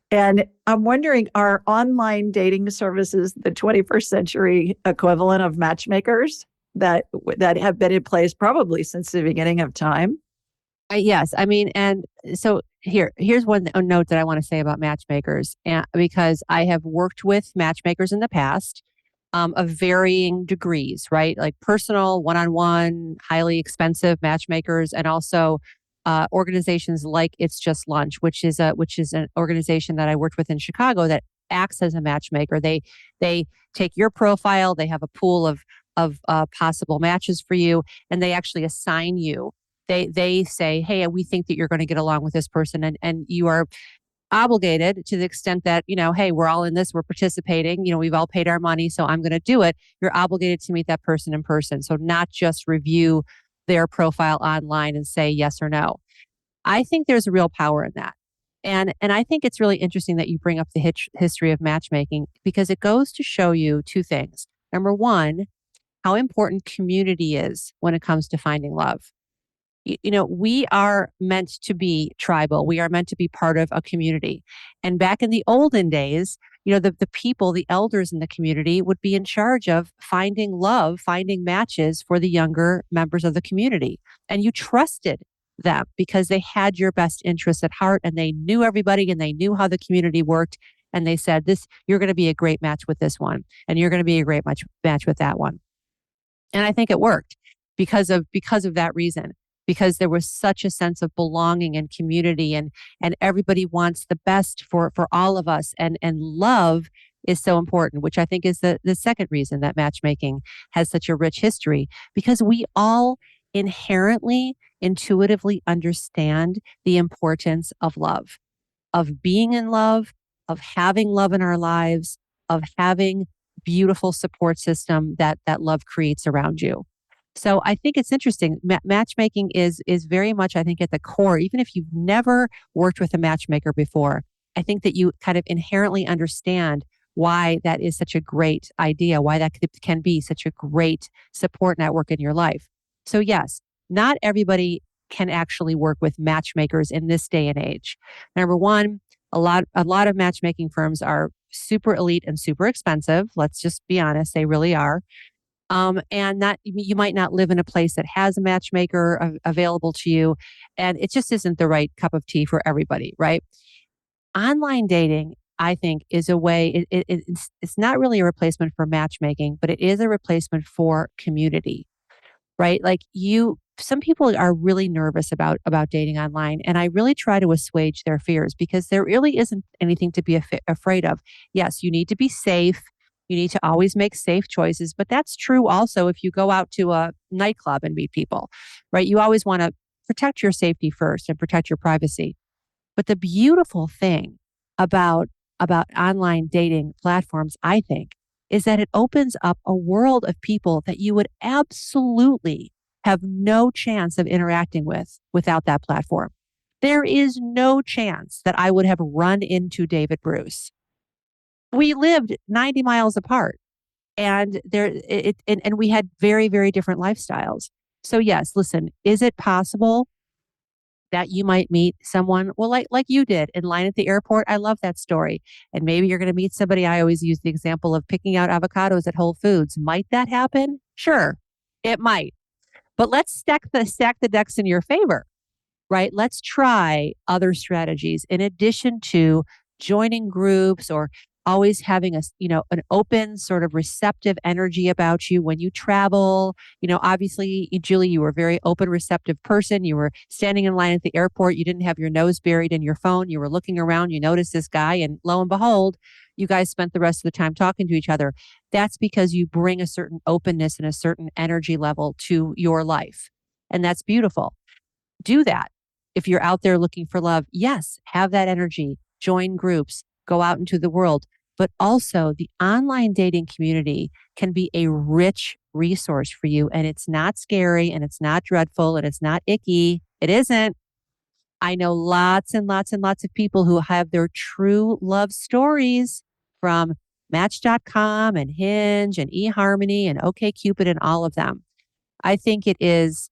And I'm wondering, are online dating services the 21st century equivalent of matchmakers that have been in place probably since the beginning of time?
Yes. I mean, and so here's one a note that I want to say about matchmakers, and because I have worked with matchmakers in the past, of varying degrees, right? Like personal, one-on-one, highly expensive matchmakers, and also organizations like It's Just Lunch, which is an organization that I worked with in Chicago that acts as a matchmaker. They take your profile, they have a pool of possible matches for you, and they actually assign you. They say, hey, we think that you're going to get along with this person, and you are obligated to the extent that, hey, we're all in this, we're participating, we've all paid our money, so I'm going to do it. You're obligated to meet that person in person. So not just review their profile online and say yes or no. I think there's a real power in that. And I think it's really interesting that you bring up the history of matchmaking because it goes to show you two things. Number one, how important community is when it comes to finding love. We are meant to be tribal. We are meant to be part of a community. And back in the olden days, the people, the elders in the community would be in charge of finding love, finding matches for the younger members of the community. And you trusted them because they had your best interests at heart and they knew everybody and they knew how the community worked. And they said, you're going to be a great match with this one. And you're going to be a great match with that one. And I think it worked because of that reason, because there was such a sense of belonging and community, and everybody wants the best for all of us, and love is so important, which I think is the second reason that matchmaking has such a rich history, because we all inherently intuitively understand the importance of love, of being in love, of having love in our lives, of having beautiful support system that love creates around you. So I think it's interesting. Matchmaking is very much, I think, at the core. Even if you've never worked with a matchmaker before, I think that you kind of inherently understand why that is such a great idea, why that can be such a great support network in your life. So yes, not everybody can actually work with matchmakers in this day and age. Number one, a lot of matchmaking firms are super elite and super expensive. Let's just be honest, they really are. And that you might not live in a place that has a matchmaker available to you, and it just isn't the right cup of tea for everybody, right? Online dating, I think, is a way. It's not really a replacement for matchmaking, but it is a replacement for community, right? Like some people are really nervous about dating online, and I really try to assuage their fears because there really isn't anything to be afraid of. Yes, you need to be safe. You need to always make safe choices. But that's true also if you go out to a nightclub and meet people, right? You always want to protect your safety first and protect your privacy. But the beautiful thing about online dating platforms, I think, is that it opens up a world of people that you would absolutely have no chance of interacting with without that platform. There is no chance that I would have run into David Bruce. We lived 90 miles apart and and we had very, very different lifestyles. So yes, listen, is it possible that you might meet someone, well, like you did in line at the airport? I love that story. And maybe you're going to meet somebody. I always use the example of picking out avocados at Whole Foods. Might that happen? Sure, it might. But let's stack the decks in your favor, right? Let's try other strategies in addition to joining groups or always having an open sort of receptive energy about you when you travel. Obviously, Julie, you were a very open, receptive person. You were standing in line at the airport. You didn't have your nose buried in your phone. You were looking around. You noticed this guy, and lo and behold, you guys spent the rest of the time talking to each other. That's because you bring a certain openness and a certain energy level to your life. And that's beautiful. Do that. If you're out there looking for love, yes, have that energy, join groups, go out into the world. But also, the online dating community can be a rich resource for you. And it's not scary and it's not dreadful and it's not icky. It isn't. I know lots and lots and lots of people who have their true love stories from Match.com and Hinge and eHarmony and OkCupid and all of them. I think it's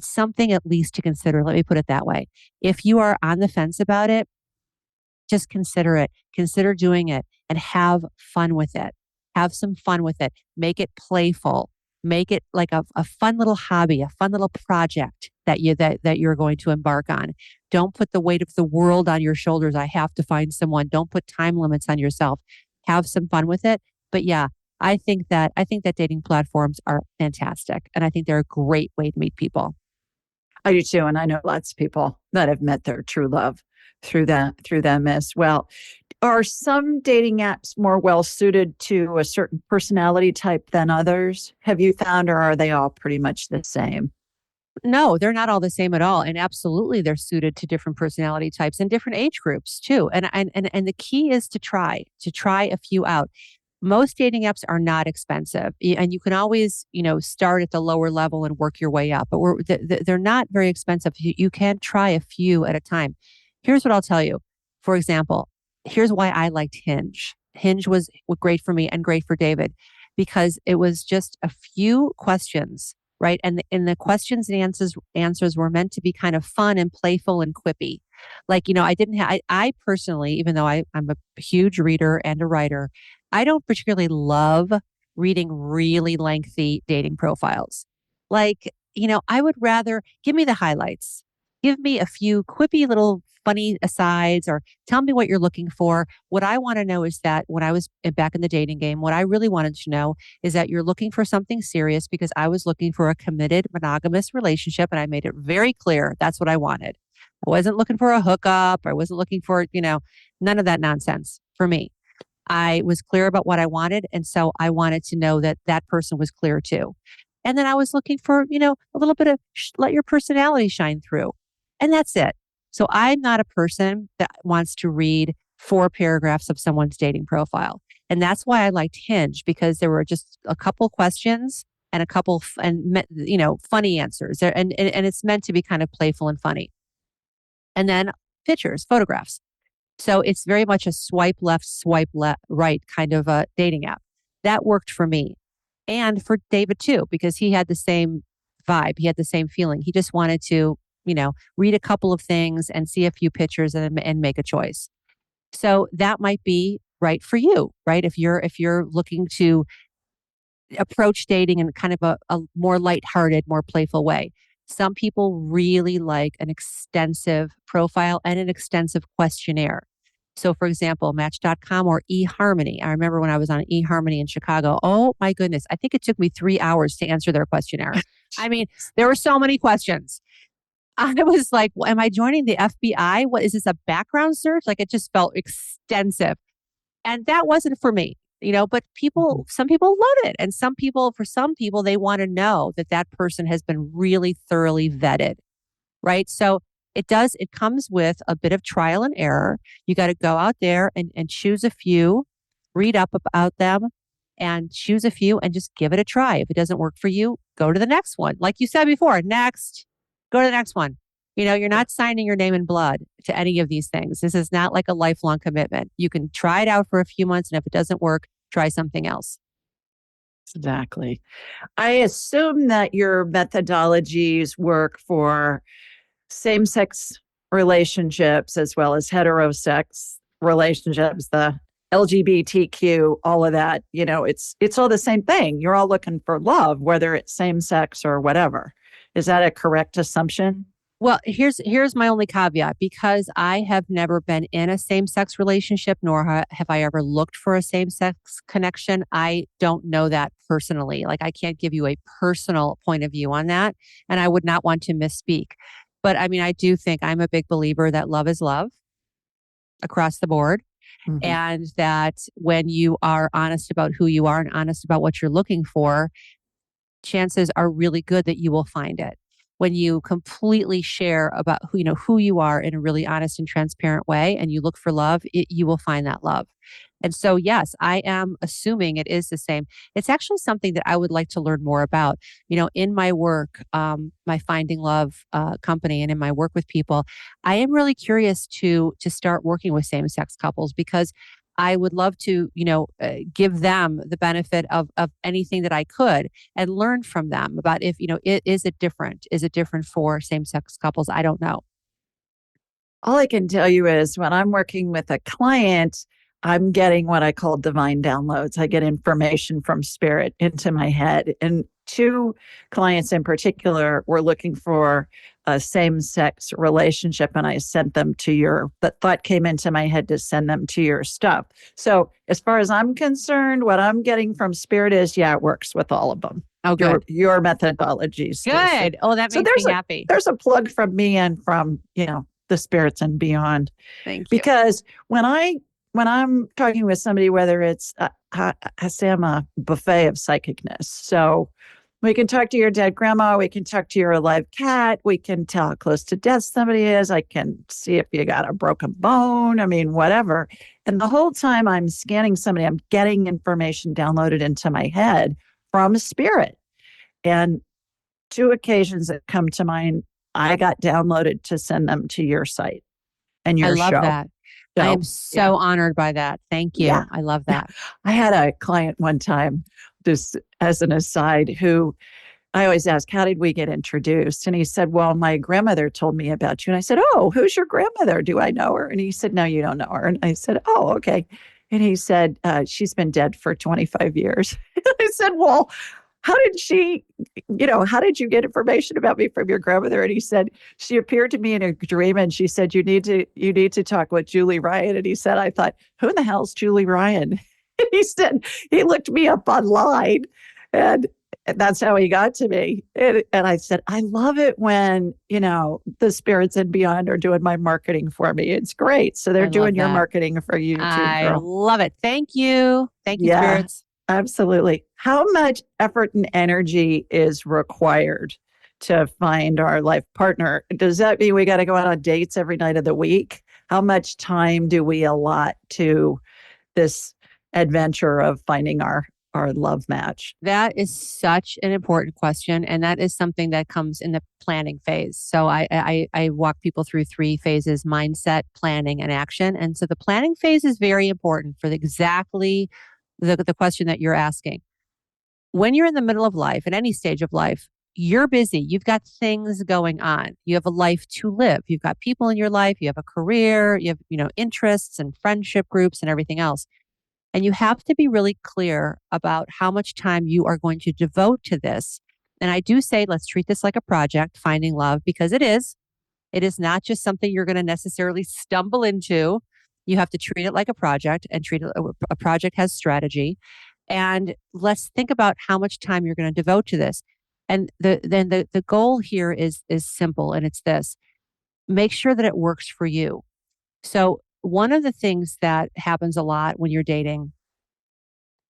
something at least to consider. Let me put it that way. If you are on the fence about it, just consider it. Consider doing it and have fun with it. Have some fun with it. Make it playful. Make it like a fun little hobby, a fun little project that you're going to embark on. Don't put the weight of the world on your shoulders. I have to find someone. Don't put time limits on yourself. Have some fun with it. But yeah, I think that dating platforms are fantastic. And I think they're a great way to meet people.
I do too. And I know lots of people that have met their true love through them as well. Are some dating apps more well suited to a certain personality type than others? Have you found, or are they all pretty much the same?
No, they're not all the same at all. And absolutely they're suited to different personality types and different age groups too. And the key is to try a few out. Most dating apps are not expensive, and you can always, start at the lower level and work your way up. But they're not very expensive. You can try a few at a time. Here's what I'll tell you. For example, here's why I liked Hinge. Hinge was great for me and great for David because it was just a few questions, right? And the questions and answers were meant to be kind of fun and playful and quippy. Like, I didn't have, I personally, even though I'm a huge reader and a writer, I don't particularly love reading really lengthy dating profiles. Like, I would rather give me the highlights, give me a few quippy little funny asides, or tell me what you're looking for. What I want to know is that when I was back in the dating game, what I really wanted to know is that you're looking for something serious because I was looking for a committed monogamous relationship. And I made it very clear that's what I wanted. I wasn't looking for a hookup. I wasn't looking for, none of that nonsense for me. I was clear about what I wanted. And so I wanted to know that that person was clear too. And then I was looking for, a little bit of let your personality shine through. And that's it. So I'm not a person that wants to read 4 paragraphs of someone's dating profile. And that's why I liked Hinge, because there were just a couple questions and a couple, funny answers there. And it's meant to be kind of playful and funny. And then pictures, photographs. So it's very much a swipe left, right kind of a dating app. That worked for me and for David too, because he had the same vibe. He had the same feeling. He just wanted to, read a couple of things and see a few pictures and make a choice. So that might be right for you, right? If you're looking to approach dating in kind of a more lighthearted, more playful way. Some people really like an extensive profile and an extensive questionnaire. So, for example, Match.com or eHarmony. I remember when I was on eHarmony in Chicago. Oh my goodness. I think it took me 3 hours to answer their questionnaire. I mean, there were so many questions. I was like, well, am I joining the FBI? What is this, a background search? Like it just felt extensive. And that wasn't for me. but
Mhm.
some people love it. And for some people, they want to know that that person has been really thoroughly vetted, right? So it comes with a bit of trial and error. You got to go out there and choose a few, read up about them and choose a few and just give it a try. If it doesn't work for you, go to the next one. Like you said before, next, go to the next one. You're not signing your name in blood to any of these things. This is not like a lifelong commitment. You can try it out for a few months, and if it doesn't work, try something else.
Exactly. I assume that your methodologies work for same sex relationships as well as heterosex relationships, the LGBTQ, all of that. It's all the same thing. You're all looking for love, whether it's same sex or whatever. Is that a correct assumption?
Well, here's my only caveat because I have never been in a same-sex relationship, nor have I ever looked for a same-sex connection. I don't know that personally. Like I can't give you a personal point of view on that, and I would not want to misspeak. But I mean, I do think I'm a big believer that love is love across the board,
Mhm.
and that when you are honest about who you are and honest about what you're looking for, chances are really good that you will find it. When you completely share about who you are in a really honest and transparent way and you look for love, you will find that love. And so, yes, I am assuming it is the same. It's actually something that I would like to learn more about. In my work, my Finding Love company, and in my work with people, I am really curious to start working with same sex couples because I would love to, give them the benefit of anything that I could and learn from them about if, is it different? Is it different for same sex couples? I don't know.
All I can tell you is when I'm working with a client, I'm getting what I call divine downloads. I get information from spirit into my head. And two clients in particular were looking for a same sex relationship. And I sent them to the thought came into my head to send them to your stuff. So, as far as I'm concerned, what I'm getting from spirit is, yeah, it works with all of them.
Oh,
Your,
good.
your methodologies do. So,
Good. Oh, that
so
makes
there's
me
a,
happy.
there's a plug from me and from, the spirits and beyond.
Thank you.
Because when I'm talking with somebody, whether it's I say I'm a buffet of psychicness. So we can talk to your dead grandma, we can talk to your alive cat, we can tell how close to death somebody is. I can see if you got a broken bone. I mean, whatever. And the whole time I'm scanning somebody, I'm getting information downloaded into my head from a spirit. And two occasions that come to mind, I got downloaded to send them to your site and
I
your
love
show.
that. I am
So, yeah,
so honored by that. Thank
yeah.
you. I love that.
I had a client one time, just as an aside, who I always ask, how did we get introduced? And he said, well, my grandmother told me about you. And I said, oh, who's your grandmother? Do I know her? And he said, no, you don't know her. And I said, oh, okay. And he said, she's been dead for 25 years. I said, well, how did you get information about me from your grandmother? And he said, she appeared to me in a dream and she said, you need to talk with Julie Ryan. And he said, I thought, who the hell's Julie Ryan? And he said, he looked me up online and that's how he got to me. And I said, I love it when, the spirits and beyond are doing my marketing for me. It's great. So they're
I love
doing your
that.
marketing for you too,
I
girl.
love it. Thank you. Thank you,
Yeah,
spirits.
absolutely. How much effort and energy is required to find our life partner? Does that mean we got to go out on dates every night of the week? How much time do we allot to this adventure of finding our love match?
That is such an important question. And that is something that comes in the planning phase. So I walk people through three phases: mindset, planning, and action. And so the planning phase is very important for exactly the question that you're asking. When you're in the middle of life, at any stage of life, you're busy. You've got things going on. You have a life to live. You've got people in your life. You have a career. You have, interests and friendship groups and everything else. And you have to be really clear about how much time you are going to devote to this. And I do say, let's treat this like a project, finding love, because it is. It is not just something you're going to necessarily stumble into. You have to treat it like a project and treat it. A project has strategy. And let's think about how much time you're going to devote to this. And the goal here is simple, and it's this: make sure that it works for you. So one of the things that happens a lot when you're dating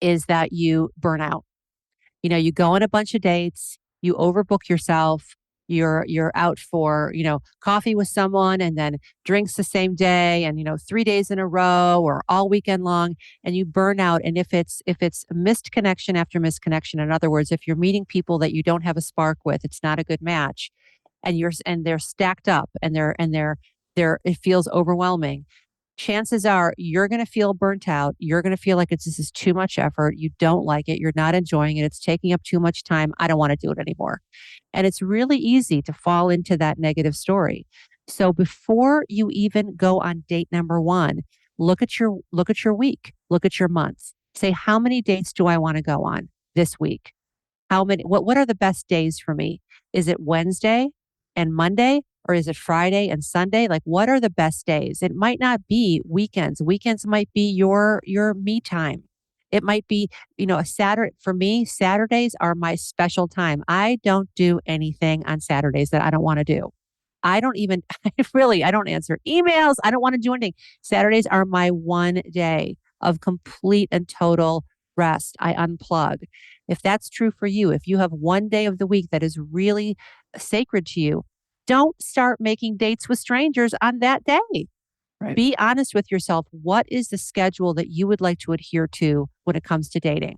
is that you burn out. You go on a bunch of dates, you overbook yourself, you're out for, coffee with someone and then drinks the same day and 3 days in a row or all weekend long, and you burn out. And if it's missed connection after missed connection, in other words, if you're meeting people that you don't have a spark with, it's not a good match, and they're stacked up and they're it feels overwhelming. Chances are you're going to feel burnt out. You're going to feel like this is too much effort. You don't like it. You're not enjoying it. It's taking up too much time. I don't want to do it anymore. And it's really easy to fall into that negative story. So before you even go on date number one, look at your week, look at your month. Say, how many dates do I want to go on this week? What are the best days for me? Is it Wednesday and Monday, or is it Friday and Sunday? Like, what are the best days? It might not be weekends. Weekends might be your me time. It might be, a Saturday. For me, Saturdays are my special time. I don't do anything on Saturdays that I don't want to do. I don't even I don't answer emails. I don't want to do anything. Saturdays are my one day of complete and total rest. I unplug. If that's true for you, if you have one day of the week that is really sacred to you, don't start making dates with strangers on that day.
Right.
Be honest with yourself. What is the schedule that you would like to adhere to when it comes to dating?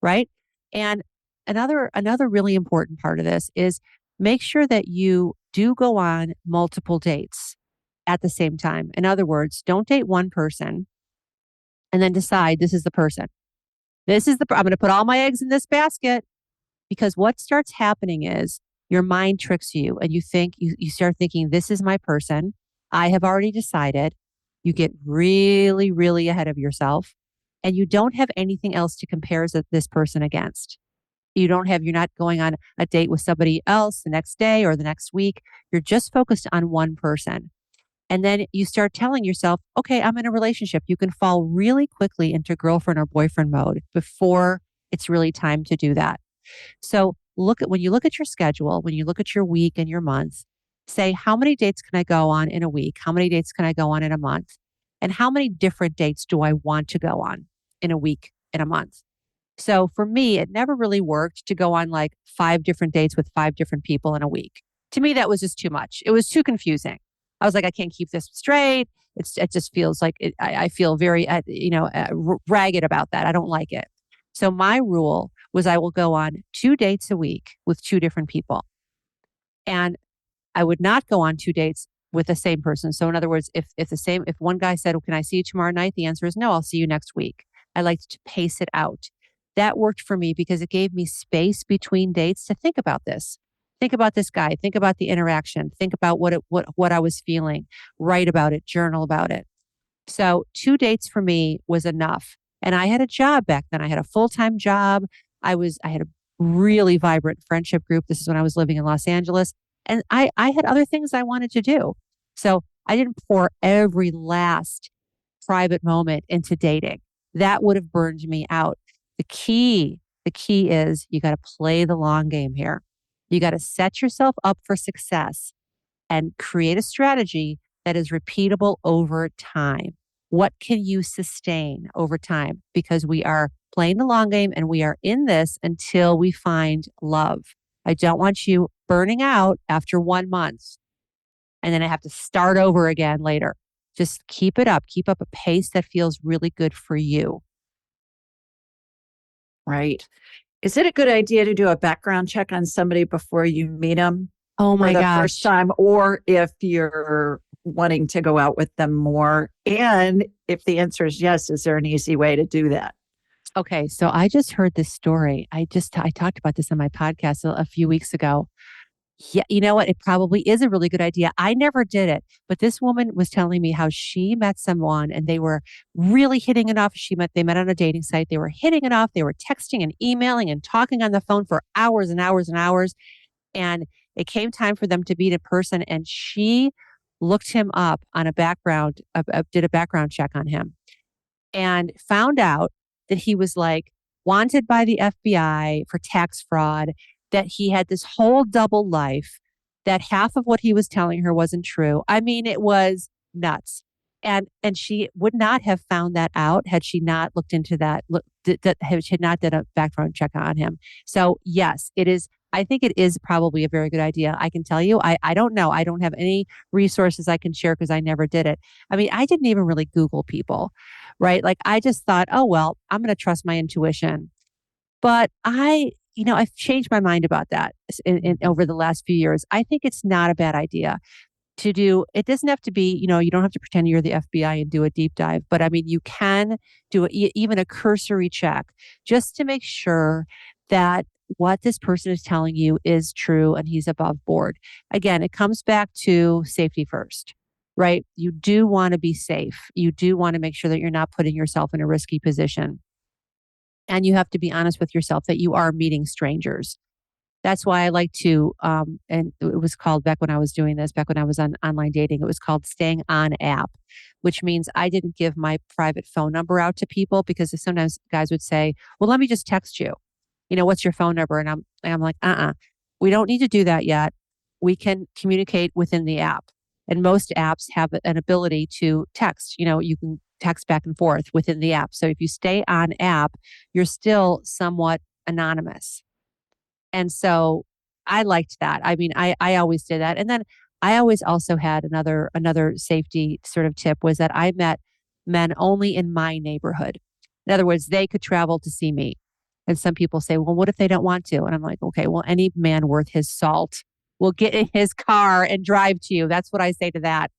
Right? And another really important part of this is make sure that you do go on multiple dates at the same time. In other words, don't date one person and then decide this is the person. I'm going to put all my eggs in this basket, because what starts happening is your mind tricks you and you start thinking, this is my person. I have already decided. You get really, really ahead of yourself and you don't have anything else to compare this person against. You're not going on a date with somebody else the next day or the next week. You're just focused on one person. And then you start telling yourself, okay, I'm in a relationship. You can fall really quickly into girlfriend or boyfriend mode before it's really time to do that. So when you look at your schedule, when you look at your week and your month, say, how many dates can I go on in a week? How many dates can I go on in a month? And how many different dates do I want to go on in a week, in a month? So for me, it never really worked to go on like 5 different dates with 5 different people in a week. To me, that was just too much. It was too confusing. I was like, I can't keep this straight. It just feels like I feel very, ragged about that. I don't like it. So my rule was I will go on 2 dates a week with 2 different people. And I would not go on 2 dates with the same person. So in other words, if one guy said, "Oh, can I see you tomorrow night?" The answer is no, I'll see you next week. I liked to pace it out. That worked for me because it gave me space between dates to think about this. Think about this guy, think about the interaction, think about what I was feeling, write about it, journal about it. So 2 dates for me was enough. And I had a job back then. I had a full-time job. I had a really vibrant friendship group. This is when I was living in Los Angeles. And I had other things I wanted to do. So I didn't pour every last private moment into dating. That would have burned me out. The key is you got to play the long game here. You got to set yourself up for success and create a strategy that is repeatable over time. What can you sustain over time? Because we are playing the long game and we are in this until we find love. I don't want you burning out after 1 month and then I have to start over again later. Just keep it up. Keep up a pace that feels really good for you.
Right. Is it a good idea to do a background check on somebody before you meet them
Oh
for
my
the first
gosh.
time, or if you're wanting to go out with them more? And if the answer is yes, is there an easy way to do that?
Okay, so I just heard this story. I talked about this on my podcast a few weeks ago. Yeah, you know what? It probably is a really good idea. I never did it, but this woman was telling me how she met someone and they were really hitting it off. They met on a dating site. They were hitting it off. They were texting and emailing and talking on the phone for hours and hours and hours. And it came time for them to meet in person. And she looked him up on did a background check on him and found out that he was like wanted by the FBI for tax fraud, that he had this whole double life, that half of what he was telling her wasn't true. I mean, it was nuts. And she would not have found that out had she not looked into that, had not done a background check on him. So yes, it is. I think it is probably a very good idea. I can tell you, I don't know. I don't have any resources I can share because I never did it. I mean, I didn't even really Google people, right? Like I just thought, oh, well, I'm going to trust my intuition. But I've changed my mind about that over the last few years. I think it's not a bad idea to do. It doesn't have to be, you don't have to pretend you're the FBI and do a deep dive, but I mean, you can do even a cursory check just to make sure that what this person is telling you is true and he's above board. Again, it comes back to safety first, right? You do want to be safe. You do want to make sure that you're not putting yourself in a risky position. And you have to be honest with yourself that you are meeting strangers. That's why I like to, and it was called back when I was doing this, back when I was on online dating, it was called staying on app, which means I didn't give my private phone number out to people because sometimes guys would say, well, let me just text you. What's your phone number? And I'm like, we don't need to do that yet. We can communicate within the app. And most apps have an ability to text. You can text back and forth within the app. So if you stay on app, you're still somewhat anonymous. And so I liked that. I mean, I always did that. And then I always also had another safety sort of tip was that I met men only in my neighborhood. In other words, they could travel to see me. And some people say, well, what if they don't want to? And I'm like, okay, well, any man worth his salt will get in his car and drive to you. That's what I say to that.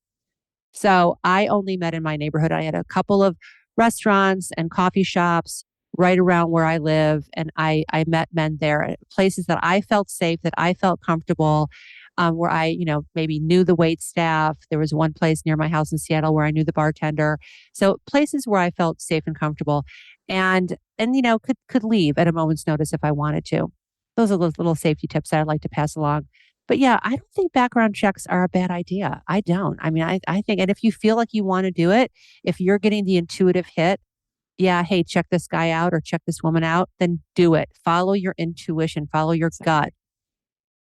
So I only met in my neighborhood. I had a couple of restaurants and coffee shops right around where I live. And I met men there at places that I felt safe, that I felt comfortable, where I, maybe knew the wait staff. There was one place near my house in Seattle where I knew the bartender. So places where I felt safe and comfortable and could leave at a moment's notice if I wanted to. Those are those little safety tips that I'd like to pass along. But yeah, I don't think background checks are a bad idea. I don't. I mean, I think, and if you feel like you want to do it, if you're getting the intuitive hit, yeah, hey, check this guy out or check this woman out, then do it. Follow your intuition, follow your gut.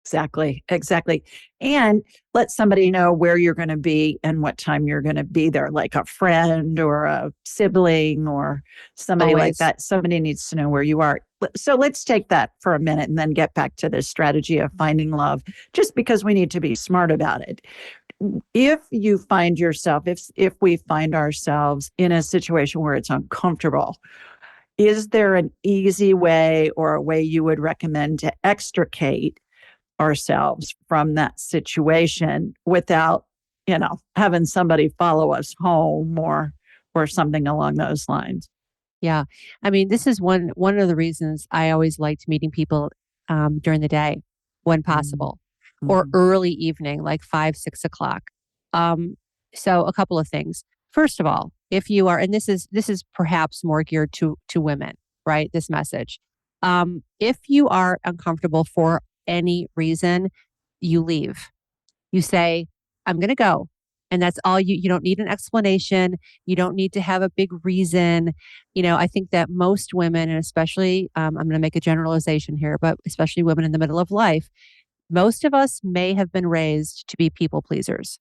Exactly. Exactly. And let somebody know where you're going to be and what time you're going to be there, like a friend or a sibling or somebody like
Always.
that. Somebody needs to know where you are. So let's take that for a minute and then get back to this strategy of finding love, just because we need to be smart about it. If you find yourself, if we find ourselves in a situation where it's uncomfortable, is there an easy way or a way you would recommend to extricate ourselves from that situation without, having somebody follow us home or something along those lines?
Yeah. I mean, this is one of the reasons I always liked meeting people during the day when possible, or
Mm-hmm.
early evening, like 5, 6 o'clock. Um, so a couple of things. First of all, if you are, and this is perhaps more geared to women, right? This message. If you are uncomfortable for any reason, you leave. You say, I'm going to go. And that's all you don't need an explanation. You don't need to have a big reason. I think that most women, and especially, I'm going to make a generalization here, but especially women in the middle of life, most of us may have been raised to be people pleasers.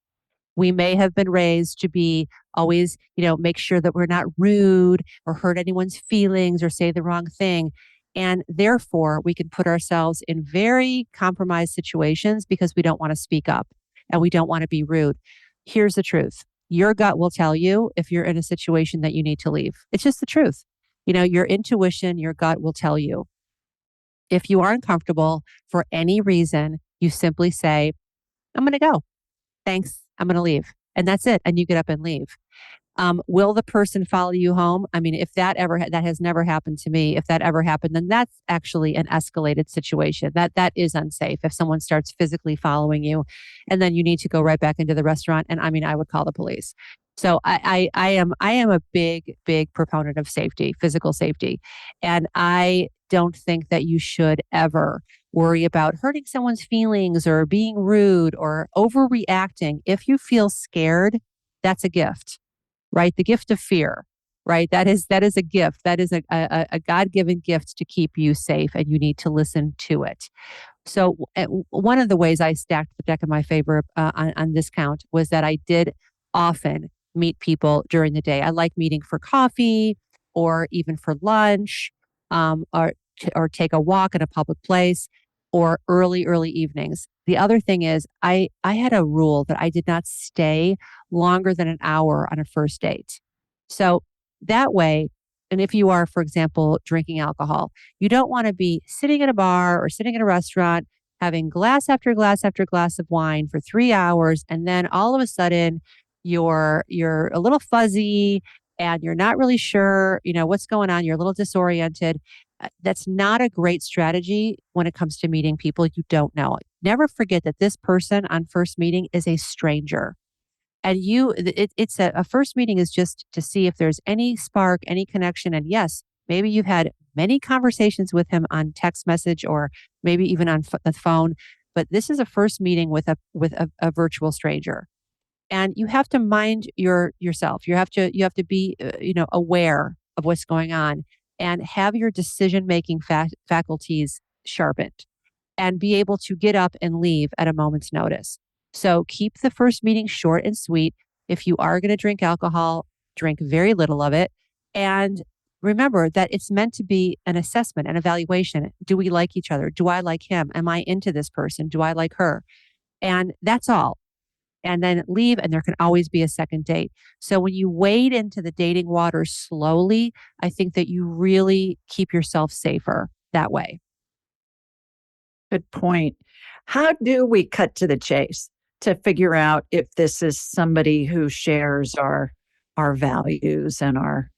We may have been raised to be always, make sure that we're not rude or hurt anyone's feelings or say the wrong thing. And therefore, we can put ourselves in very compromised situations because we don't want to speak up and we don't want to be rude. Here's the truth: your gut will tell you if you're in a situation that you need to leave. It's just the truth. Your intuition, your gut will tell you. If you are uncomfortable for any reason, you simply say, I'm going to go. Thanks. I'm going to leave. And that's it. And you get up and leave. Will the person follow you home? I mean, if that has never happened to me. If that ever happened, then that's actually an escalated situation. That is unsafe. If someone starts physically following you, and then you need to go right back into the restaurant, and I mean, I would call the police. So I am a big proponent of safety, physical safety, and I don't think that you should ever worry about hurting someone's feelings or being rude or overreacting. If you feel scared, that's a gift, right? The gift of fear, right? That is a gift. That is a God-given gift to keep you safe, and you need to listen to it. So one of the ways I stacked the deck in my favor on this count was that I did often meet people during the day. I like meeting for coffee. or even for lunch, or take a walk in a public place, or early evenings. The other thing is, I had a rule that I did not stay longer than an hour on a first date. So that way, and if you are, for example, drinking alcohol, you don't want to be sitting at a bar or sitting at a restaurant having glass after glass after glass of wine for 3 hours, and then all of a sudden you're a little fuzzy and you're not really sure, what's going on. You're a little disoriented. That's not a great strategy when it comes to meeting people you don't know. Never forget that this person on first meeting is a stranger. And it's a first meeting is just to see if there's any spark, any connection. And yes, maybe you've had many conversations with him on text message or maybe even on the phone, but this is a first meeting with a virtual stranger. And you have to mind yourself. You have to be aware of what's going on and have your decision making faculties sharpened and be able to get up and leave at a moment's notice. So keep the first meeting short and sweet. If you are going to drink alcohol, drink very little of it. And remember that it's meant to be an assessment, an evaluation. Do we like each other? Do I like him? Am I into this person? Do I like her? And that's all. And then leave, and there can always be a second date. So when you wade into the dating water slowly, I think that you really keep yourself safer that way.
Good point. How do we cut to the chase to figure out if this is somebody who shares our values and our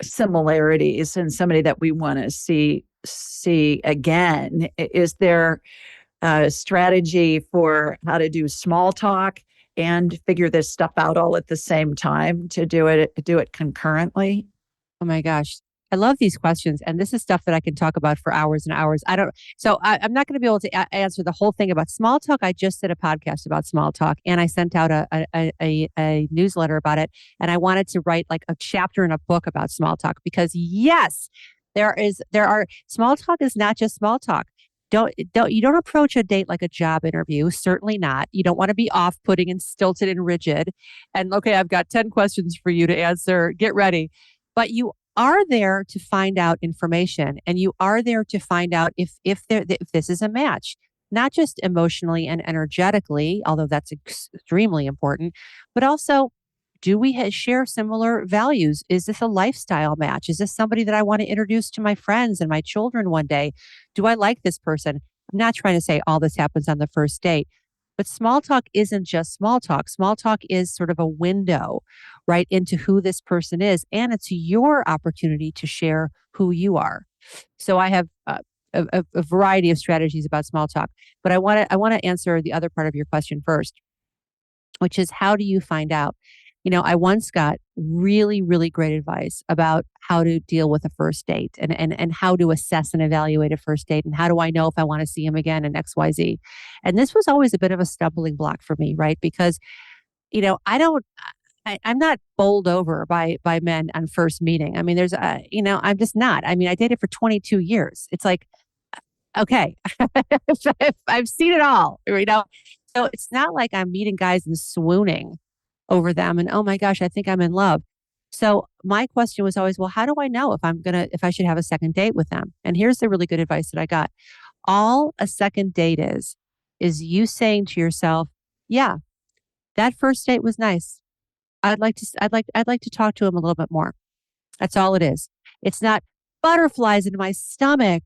similarities and somebody that we want to see again? Is there a strategy for how to do small talk and figure this stuff out all at the same time to do it concurrently?
Oh my gosh. I love these questions. And this is stuff that I can talk about for hours and hours. I'm not going to be able to answer the whole thing about small talk. I just did a podcast about small talk and I sent out a newsletter about it. And I wanted to write like a chapter in a book about small talk because yes, small talk is not just small talk. You don't approach a date like a job interview. Certainly not. You don't want to be off-putting and stilted and rigid. And okay, I've got 10 questions for you to answer. Get ready. But you are there to find out information and you are there to find out if this is a match, not just emotionally and energetically, although that's extremely important, but also do we share similar values? Is this a lifestyle match? Is this somebody that I want to introduce to my friends and my children one day? Do I like this person? I'm not trying to say all this happens on the first date, but small talk isn't just small talk. Small talk is sort of a window right into who this person is. And it's your opportunity to share who you are. So I have a variety of strategies about small talk, but I want to answer the other part of your question first, which is how do you find out? I once got really, really great advice about how to deal with a first date and how to assess and evaluate a first date. And how do I know if I want to see him again and XYZ? And this was always a bit of a stumbling block for me, right? Because, I'm not bowled over by men on first meeting. I mean, I'm just not. I mean, I dated for 22 years. It's like, okay, I've seen it all. So it's not like I'm meeting guys and swooning over them and oh my gosh, I think I'm in love. So my question was always, well, how do I know if I should have a second date with them? And here's the really good advice that I got. All a second date is you saying to yourself, yeah, that first date was nice. I'd like to talk to him a little bit more. That's all it is. It's not butterflies in my stomach.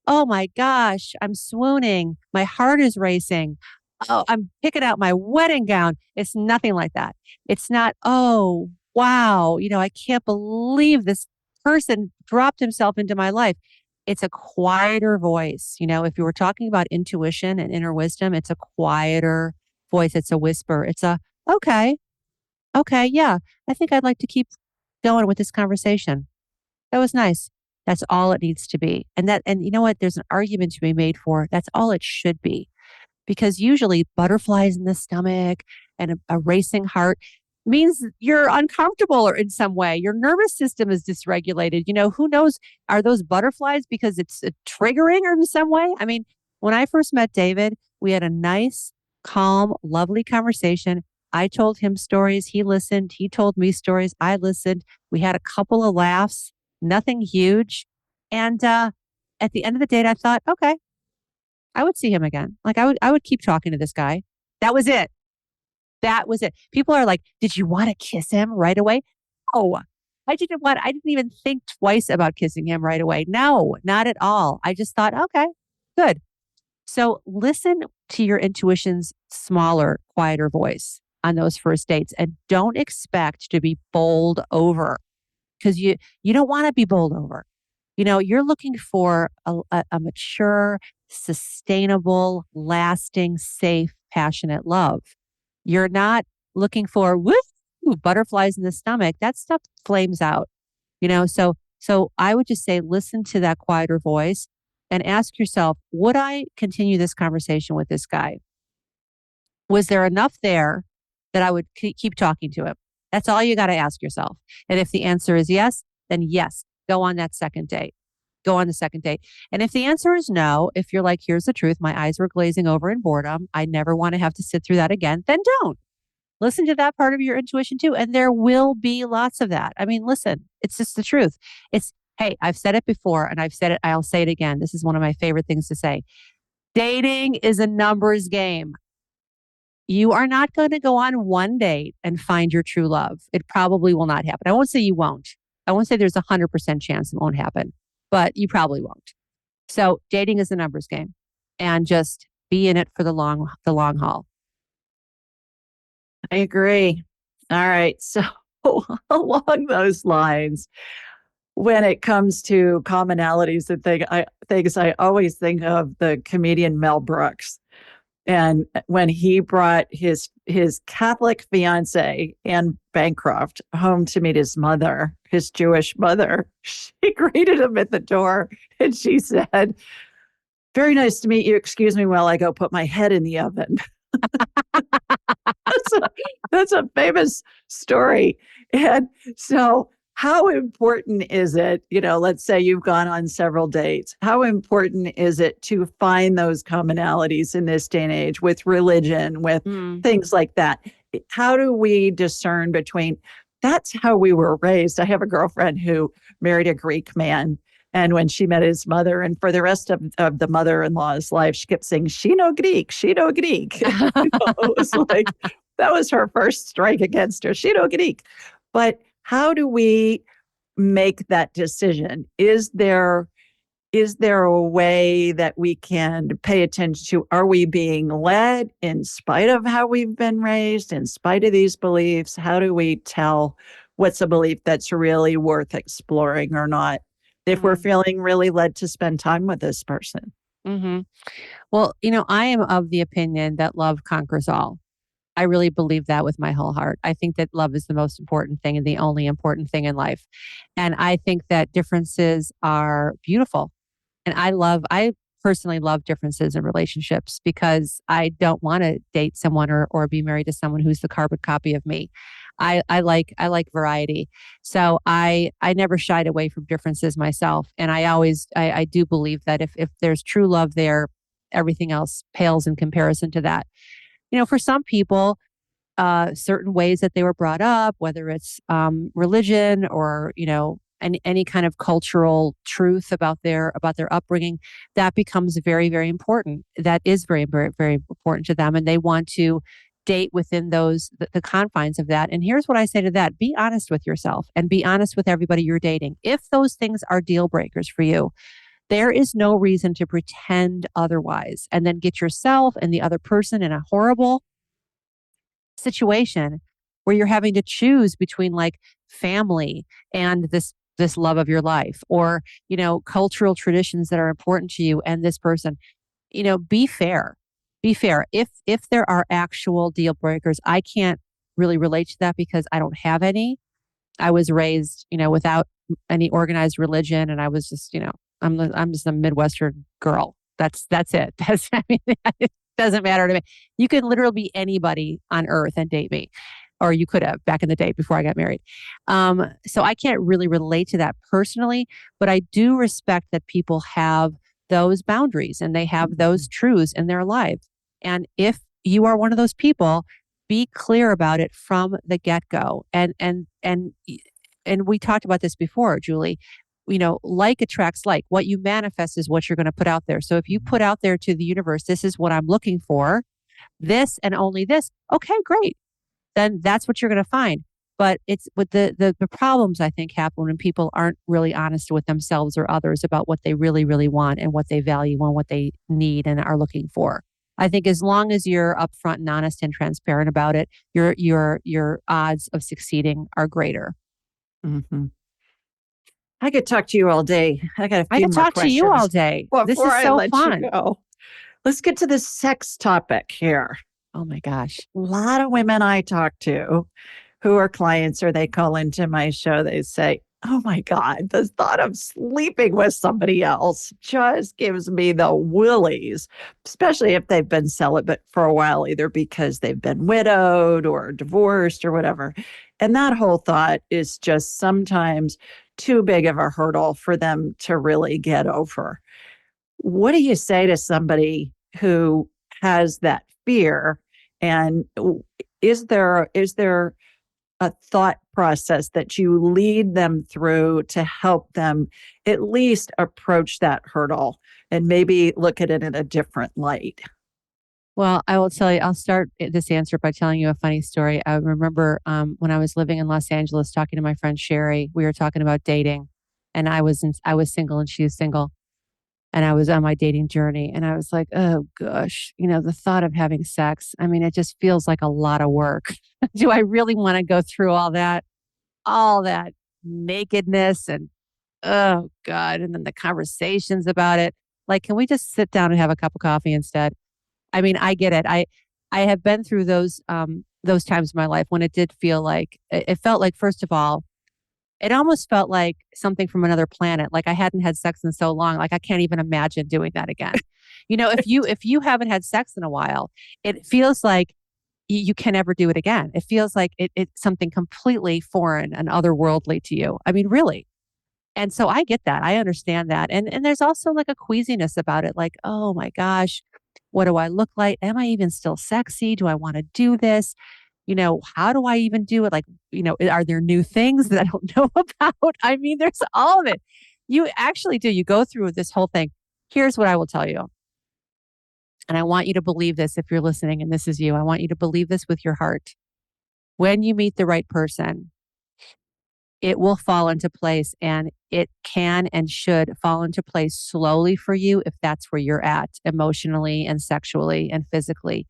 Oh my gosh, I'm swooning. My heart is racing. Oh, I'm picking out my wedding gown. It's nothing like that. It's not, oh, wow, I can't believe this person dropped himself into my life. It's a quieter voice. If you were talking about intuition and inner wisdom, it's a quieter voice. It's a whisper. It's okay, okay, yeah, I think I'd like to keep going with this conversation. That was nice. That's all it needs to be. And you know what? There's an argument to be made for that's all it should be. Because usually butterflies in the stomach and a racing heart means you're uncomfortable or in some way. Your nervous system is dysregulated. Who knows? Are those butterflies because it's triggering or in some way? I mean, when I first met David, we had a nice, calm, lovely conversation. I told him stories. He listened. He told me stories. I listened. We had a couple of laughs, nothing huge. And at the end of the date, I thought, okay, I would see him again. Like I would keep talking to this guy. That was it. That was it. People are like, did you want to kiss him right away? Oh, I didn't even think twice about kissing him right away. No, not at all. I just thought, okay, good. So listen to your intuition's smaller, quieter voice on those first dates and don't expect to be bowled over because you don't want to be bowled over. You're looking for a mature, sustainable, lasting, safe, passionate love. You're not looking for woo butterflies in the stomach. That stuff flames out. So I would just say listen to that quieter voice and ask yourself, would I continue this conversation with this guy? Was there enough there that I would keep talking to him? That's all you got to ask yourself. And if the answer is yes, then yes, go on that second date. Go on the second date. And if the answer is no, if you're like, here's the truth, my eyes were glazing over in boredom, I never want to have to sit through that again, then don't. Listen to that part of your intuition too. And there will be lots of that. I mean, listen, it's just the truth. Hey, I've said it before and I've said it, I'll say it again. This is one of my favorite things to say. Dating is a numbers game. You are not going to go on one date and find your true love. It probably will not happen. I won't say you won't. I won't say there's 100% chance it won't happen, but you probably won't. So dating is a numbers game and just be in it for the long haul.
I agree. All right. So, along those lines, when it comes to commonalities and things, I always think of the comedian Mel Brooks. And when he brought his Catholic fiance, Anne Bancroft, home to meet his mother, his Jewish mother, she greeted him at the door and she said, "Very nice to meet you. Excuse me while I go put my head in the oven." That's a, that's a famous story. And so, how important is it, let's say you've gone on several dates, how important is it to find those commonalities in this day and age with religion, with
Mm.
things like that? How do we discern between that's how we were raised? I have a girlfriend who married a Greek man. And when she met his mother, and for the rest of the mother in law's life, she kept saying, "She no Greek, she no Greek." It was like, that was her first strike against her. She no Greek. But how do we make that decision? Is there a way that we can pay attention to, are we being led in spite of how we've been raised, in spite of these beliefs? How do we tell what's a belief that's really worth exploring or not if we're
Mm.
feeling really led to spend time with this person?
Hmm. Well, I am of the opinion that love conquers all. I really believe that with my whole heart. I think that love is the most important thing and the only important thing in life. And I think that differences are beautiful. And I personally love differences in relationships because I don't want to date someone or be married to someone who's the carbon copy of me. I like variety. So I never shied away from differences myself. And I do believe that if there's true love there, everything else pales in comparison to that. For some people, certain ways that they were brought up, whether it's religion or any kind of cultural truth about their upbringing, that becomes very very important. That is very very very important to them, and they want to date within the confines of that. And here's what I say to that: be honest with yourself and be honest with everybody you're dating. If those things are deal breakers for you, there is no reason to pretend otherwise, and then get yourself and the other person in a horrible situation where you're having to choose between like family and this love of your life, or cultural traditions that are important to you and this person. Be fair. Be fair. If there are actual deal breakers, I can't really relate to that because I don't have any. I was raised without any organized religion, and I was just I'm just a Midwestern girl. That's it. I mean, it doesn't matter to me. You can literally be anybody on earth and date me, or you could have back in the day before I got married. So I can't really relate to that personally, but I do respect that people have those boundaries and they have those truths in their life. And if you are one of those people, be clear about it from the get-go. And we talked about this before, Julie. Like attracts like. What you manifest is what you're going to put out there. So if you put out there to the universe, this is what I'm looking for, this and only this, okay, great. Then that's what you're going to find. But it's with the problems I think happen when people aren't really honest with themselves or others about what they really, really want and what they value and what they need and are looking for. I think as long as you're upfront and honest and transparent about it, your odds of succeeding are greater.
Mhm. I could talk to you all day. I got a
I
few
could
more
talk to you all
questions
day. This
before
is
I
so
let you
fun.
go. Let's get to the sex topic here.
Oh my gosh.
A lot of women I talk to who are clients or they call into my show, they say, "Oh my God, the thought of sleeping with somebody else just gives me the willies," especially if they've been celibate for a while, either because they've been widowed or divorced or whatever. And that whole thought is just sometimes too big of a hurdle for them to really get over. What do you say to somebody who has that fear? And is there a thought process that you lead them through to help them at least approach that hurdle and maybe look at it in a different light?
Well, I will tell you, I'll start this answer by telling you a funny story. I remember when I was living in Los Angeles talking to my friend Sherry, we were talking about dating and I was single and she was single and I was on my dating journey and I was like, oh gosh, the thought of having sex, I mean, it just feels like a lot of work. Do I really want to go through all that nakedness and oh God, and then the conversations about it? Like, can we just sit down and have a cup of coffee instead? I mean, I get it. I have been through those times in my life when it did feel like it felt like, first of all, it almost felt like something from another planet. Like I hadn't had sex in so long. Like I can't even imagine doing that again. If you haven't had sex in a while, it feels like you can never do it again. It feels like it's something completely foreign and otherworldly to you. I mean, really. And so I get that. I understand that. And there's also like a queasiness about it. Like, oh my gosh, what do I look like? Am I even still sexy? Do I want to do this? How do I even do it? Like, are there new things that I don't know about? I mean, there's all of it. You actually do. You go through this whole thing. Here's what I will tell you. And I want you to believe this if you're listening and this is you. I want you to believe this with your heart. When you meet the right person, it will fall into place and it can and should fall into place slowly for you if that's where you're at emotionally and sexually and physically.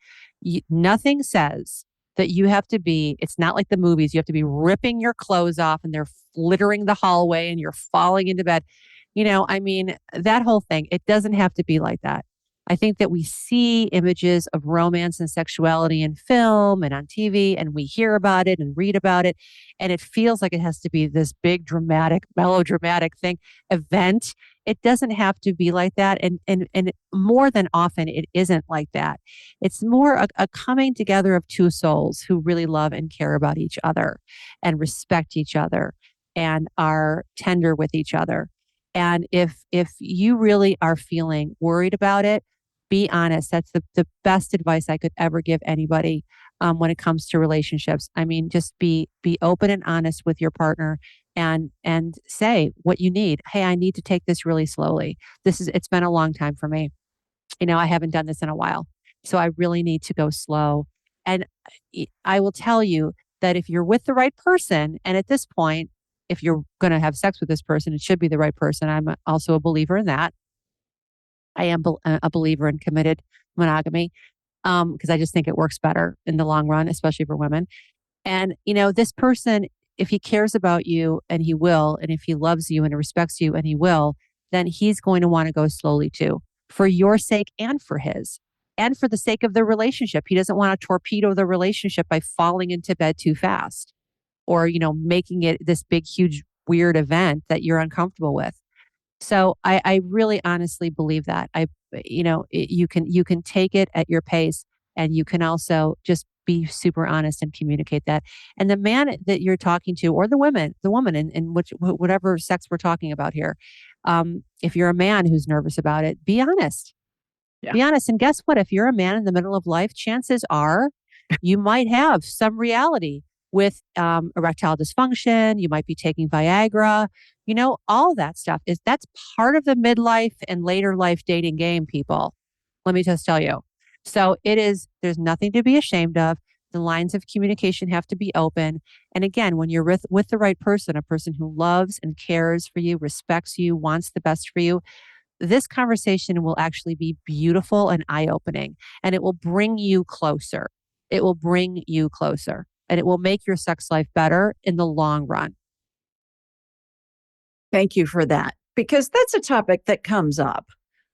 Nothing says that you have to be, it's not like the movies, you have to be ripping your clothes off and they're littering the hallway and you're falling into bed. I mean, that whole thing, it doesn't have to be like that. I think that we see images of romance and sexuality in film and on TV, and we hear about it and read about it. And it feels like it has to be this big, dramatic, melodramatic event. It doesn't have to be like that. And more than often, it isn't like that. It's more a coming together of two souls who really love and care about each other and respect each other and are tender with each other. And if you really are feeling worried about it, be honest. That's the best advice I could ever give anybody when it comes to relationships. I mean, just be open and honest with your partner and say what you need. Hey, I need to take this really slowly. It's been a long time for me. I haven't done this in a while. So I really need to go slow. And I will tell you that if you're with the right person, and at this point, if you're going to have sex with this person, it should be the right person. Also a believer in that. I am a believer in committed monogamy because I just think it works better in the long run, especially for women. And, this person, if he cares about you and he will, and if he loves you and respects you and he will, then he's going to want to go slowly too, for your sake and for his, and for the sake of the relationship. He doesn't want to torpedo the relationship by falling into bed too fast or, making it this big, huge, weird event that you're uncomfortable with. So I really honestly believe that you can take it at your pace and you can also just be super honest and communicate that. And the man that you're talking to, or the woman in whatever sex we're talking about here, if you're a man who's nervous about it, be honest.
Yeah.
Be honest. And guess what? If you're a man in the middle of life, chances are You might have some reality with erectile dysfunction. You might be taking Viagra. All that stuff that's part of the midlife and later life dating game, people. Let me just tell you. So it is, there's nothing to be ashamed of. The lines of communication have to be open. And again, when you're with the right person, a person who loves and cares for you, respects you, wants the best for you, this conversation will actually be beautiful and eye opening, and it will bring you closer. It will bring you closer, and it will make your sex life better in the long run.
Thank you for that, because that's a topic that comes up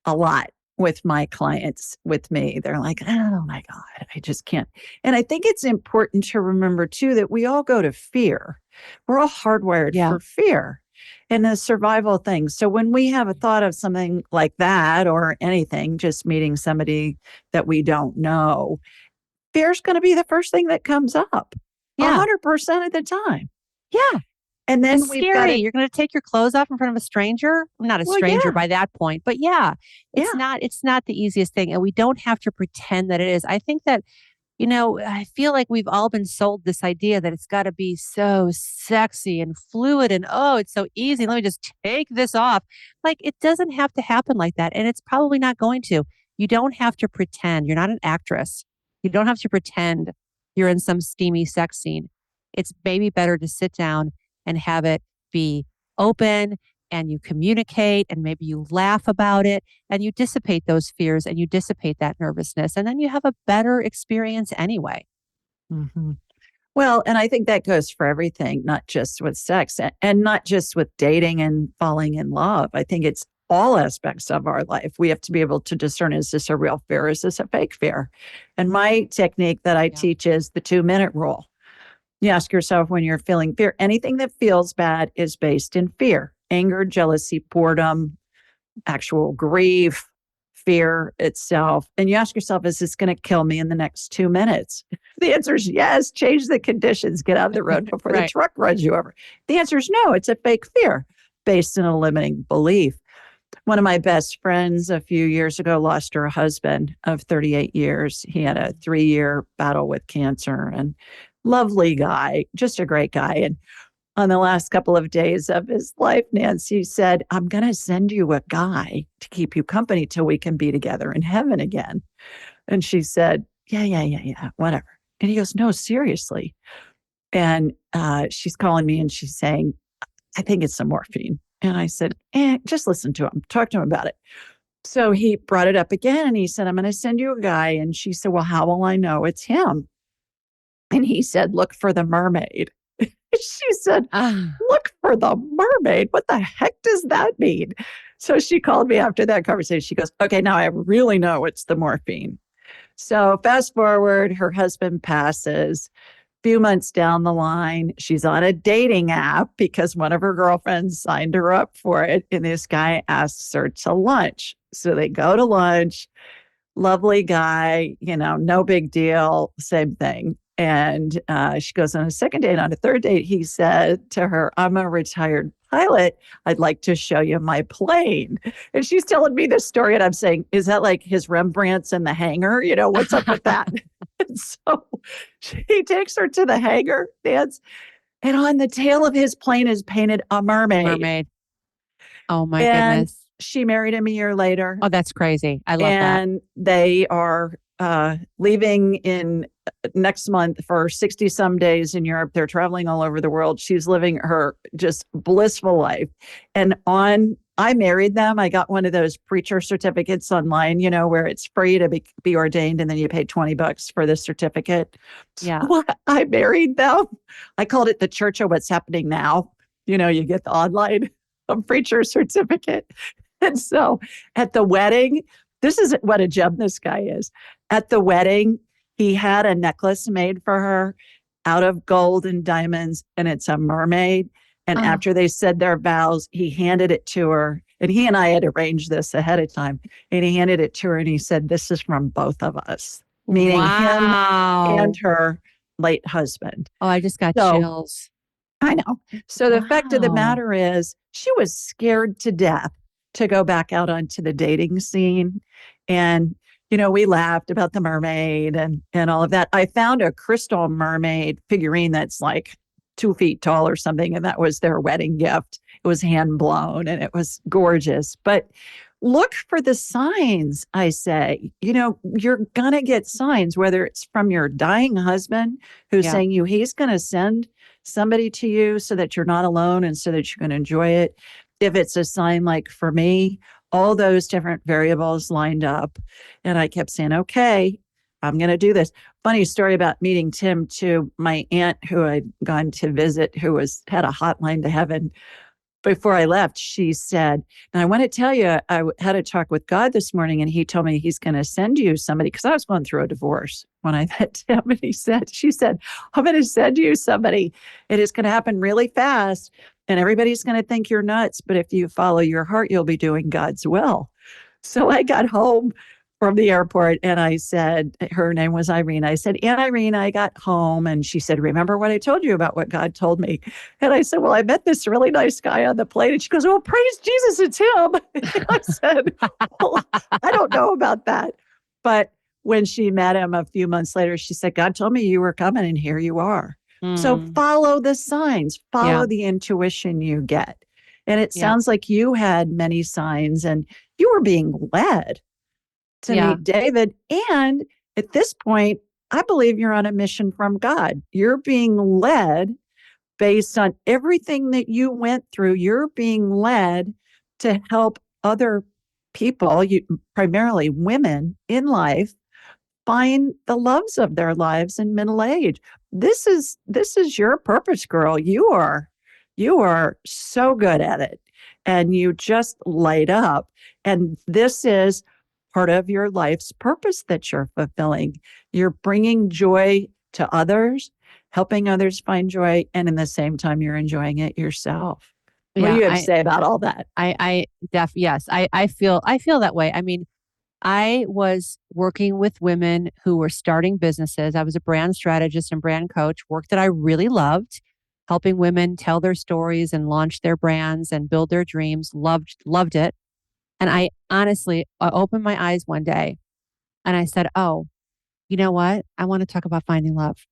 a lot with my clients with me. They're like, oh my God, I just can't. And I think it's important to remember too that we all go to fear. We're all hardwired
Yeah.
for fear and a survival thing. So when we have a thought of something like that or anything, just meeting somebody that we don't know, fear's going to be the first thing that comes up
Yeah.
100% of the time.
Yeah.
And then
It's
we've got
scary.
to,
You're going to take your clothes off in front of a stranger. I'm not a
well,
stranger
yeah,
by that point, but yeah,
yeah.
it's not the easiest thing. And we don't have to pretend that it is. I think that I feel like we've all been sold this idea that it's got to be so sexy and fluid and oh, it's so easy. Let me just take this off. Like it doesn't have to happen like that. And it's probably not going to. You don't have to pretend. You're not an actress. You don't have to pretend you're in some steamy sex scene. It's maybe better to sit down and have it be open and you communicate and maybe you laugh about it and you dissipate those fears and you dissipate that nervousness. And then you have a better experience anyway.
Mhm. Well, and I think that goes for everything, not just with sex and not just with dating and falling in love. I think it's all aspects of our life. We have to be able to discern, is this a real fear? Is this a fake fear? And my technique that I
Yeah.
teach is the 2-minute rule. You ask yourself when you're feeling fear, anything that feels bad is based in fear, anger, jealousy, boredom, actual grief, fear itself. And you ask yourself, is this going to kill me in the next 2 minutes? The answer is yes. Change the conditions, get out of the road before the
Right.
truck runs you over. The answer is no, it's a fake fear based in a limiting belief. One of my best friends a few years ago lost her husband of 38 years. He had a 3-year battle with cancer and lovely guy, just a great guy. And on the last couple of days of his life, Nancy said, I'm going to send you a guy to keep you company till we can be together in heaven again. And she said, yeah, whatever. And he goes, no, seriously. And she's calling me and she's saying, I think it's some morphine. And I said, just listen to him, talk to him about it. So he brought it up again and he said, I'm going to send you a guy. And she said, well, how will I know it's him? And he said, look for the mermaid. She said,
Ah,
look for the mermaid. What the heck does that mean? So she called me after that conversation. She goes, okay, now I really know it's the morphine. So fast forward, her husband passes. Few months down the line, she's on a dating app because one of her girlfriends signed her up for it. And this guy asks her to lunch. So they go to lunch. Lovely guy, no big deal, same thing. And she goes on a second date. On a third date, he said to her, I'm a retired pilot. I'd like to show you my plane. And she's telling me this story. And I'm saying, is that like his Rembrandt's in the hangar? What's up with that? And so he takes her to the hangar, dance, and on the tail of his plane is painted a mermaid.
mermaid. Oh my
And
goodness.
she married him a year later.
Oh, that's crazy. I love that.
And they are leaving in next month for 60 some days in Europe. They're traveling all over the world. She's living her just blissful life. And I married them. I got one of those preacher certificates online, where it's free to be ordained and then you pay $20 for the certificate.
Yeah.
So I married them. I called it the Church of What's Happening Now. You get the online preacher certificate. And so at the wedding, this is what a gem this guy is. At the wedding, he had a necklace made for her out of gold and diamonds, and it's a mermaid. And
Oh,
after they said their vows, he handed it to her. And he and I had arranged this ahead of time. And he handed it to her and he said, this is from both of us, meaning him and
wow.
her late husband.
Oh, I just got
So
chills.
I know. So the fact of the
Wow.
matter is, she was scared to death to go back out onto the dating scene. And we laughed about the mermaid and all of that. I found a crystal mermaid figurine that's like 2 feet tall or something, and that was their wedding gift. It was hand blown and it was gorgeous. But look for the signs, I say. You're gonna get signs, whether it's from your dying husband who's
Yeah.
saying he's gonna send somebody to you so that you're not alone and so that you can enjoy it. If it's a sign like for me, all those different variables lined up. And I kept saying, okay, I'm going to do this. Funny story about meeting Tim too. My aunt who I'd gone to visit, who had a hotline to heaven, before I left, she said, "Now I want to tell you, had a talk with God this morning, and He told me He's going to send you somebody." Because I was going through a divorce when I met Tim, and she said, "I'm going to send you somebody. It is going to happen really fast, and everybody's going to think you're nuts. But if you follow your heart, you'll be doing God's will." So I got home from the airport and I said, her name was Irene. I said, "Aunt Irene, I got home." And she said, "Remember what I told you about what God told me?" And I said, "Well, I met this really nice guy on the plane." And she goes, "Oh, praise Jesus, it's him." And I said, "Well, I don't know about that." But when she met him a few months later, she said, "God told me you were coming and here you are." So
Mm,
follow the signs,
yeah.
follow the intuition you get. And it
Yeah.
sounds like you had many signs and you were being led to
Yeah.
meet David. And at this point, I believe you're on a mission from God. You're being led based on everything that you went through. You're being led to help other people, primarily women in life, find the loves of their lives in middle age. This is your purpose, girl. You are so good at it and you just light up. And this is part of your life's purpose that you're fulfilling. You're bringing joy to others, helping others find joy, and in the same time you're enjoying it yourself. What do
Yeah.
you have to say about all that?
Yes, I feel that way. I mean, I was working with women who were starting businesses. I was a brand strategist and brand coach, work that I really loved, helping women tell their stories and launch their brands and build their dreams. Loved it. And I honestly, I opened my eyes one day and I said, "Oh, you know what? I want to talk about finding love.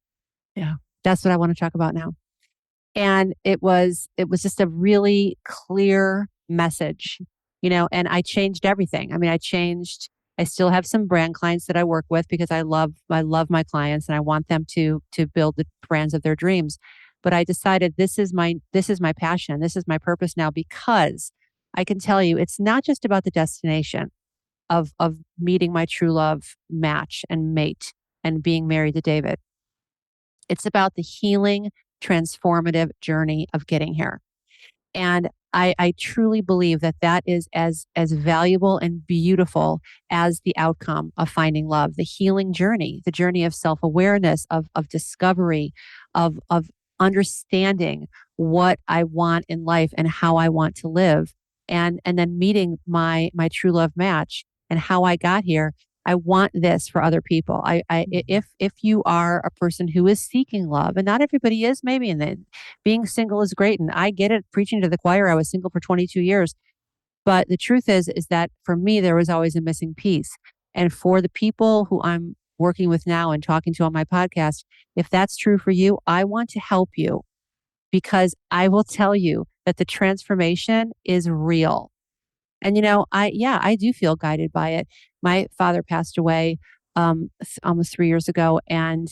Yeah.
That's what I want to talk about now." And it was just a really clear message, and I changed everything. I mean, I still have some brand clients that I work with because I love my clients and I want them to build the brands of their dreams. But I decided this is my passion. This is my purpose now because I can tell you it's not just about the destination of meeting my true love match and mate and being married to David. It's about the healing, transformative journey of getting here. And I truly believe that that is as valuable and beautiful as the outcome of finding love, the healing journey, the journey of self awareness, of discovery, of understanding what I want in life and how I want to live, and then meeting my true love match and how I got here. I want this for other people. If you are a person who is seeking love, and not everybody is, maybe, and then being single is great, and I get it. Preaching to the choir, I was single for 22 years, but the truth is that for me there was always a missing piece, and for the people who I'm working with now and talking to on my podcast, if that's true for you, I want to help you because I will tell you that the transformation is real. And I do feel guided by it. My father passed away almost 3 years ago, and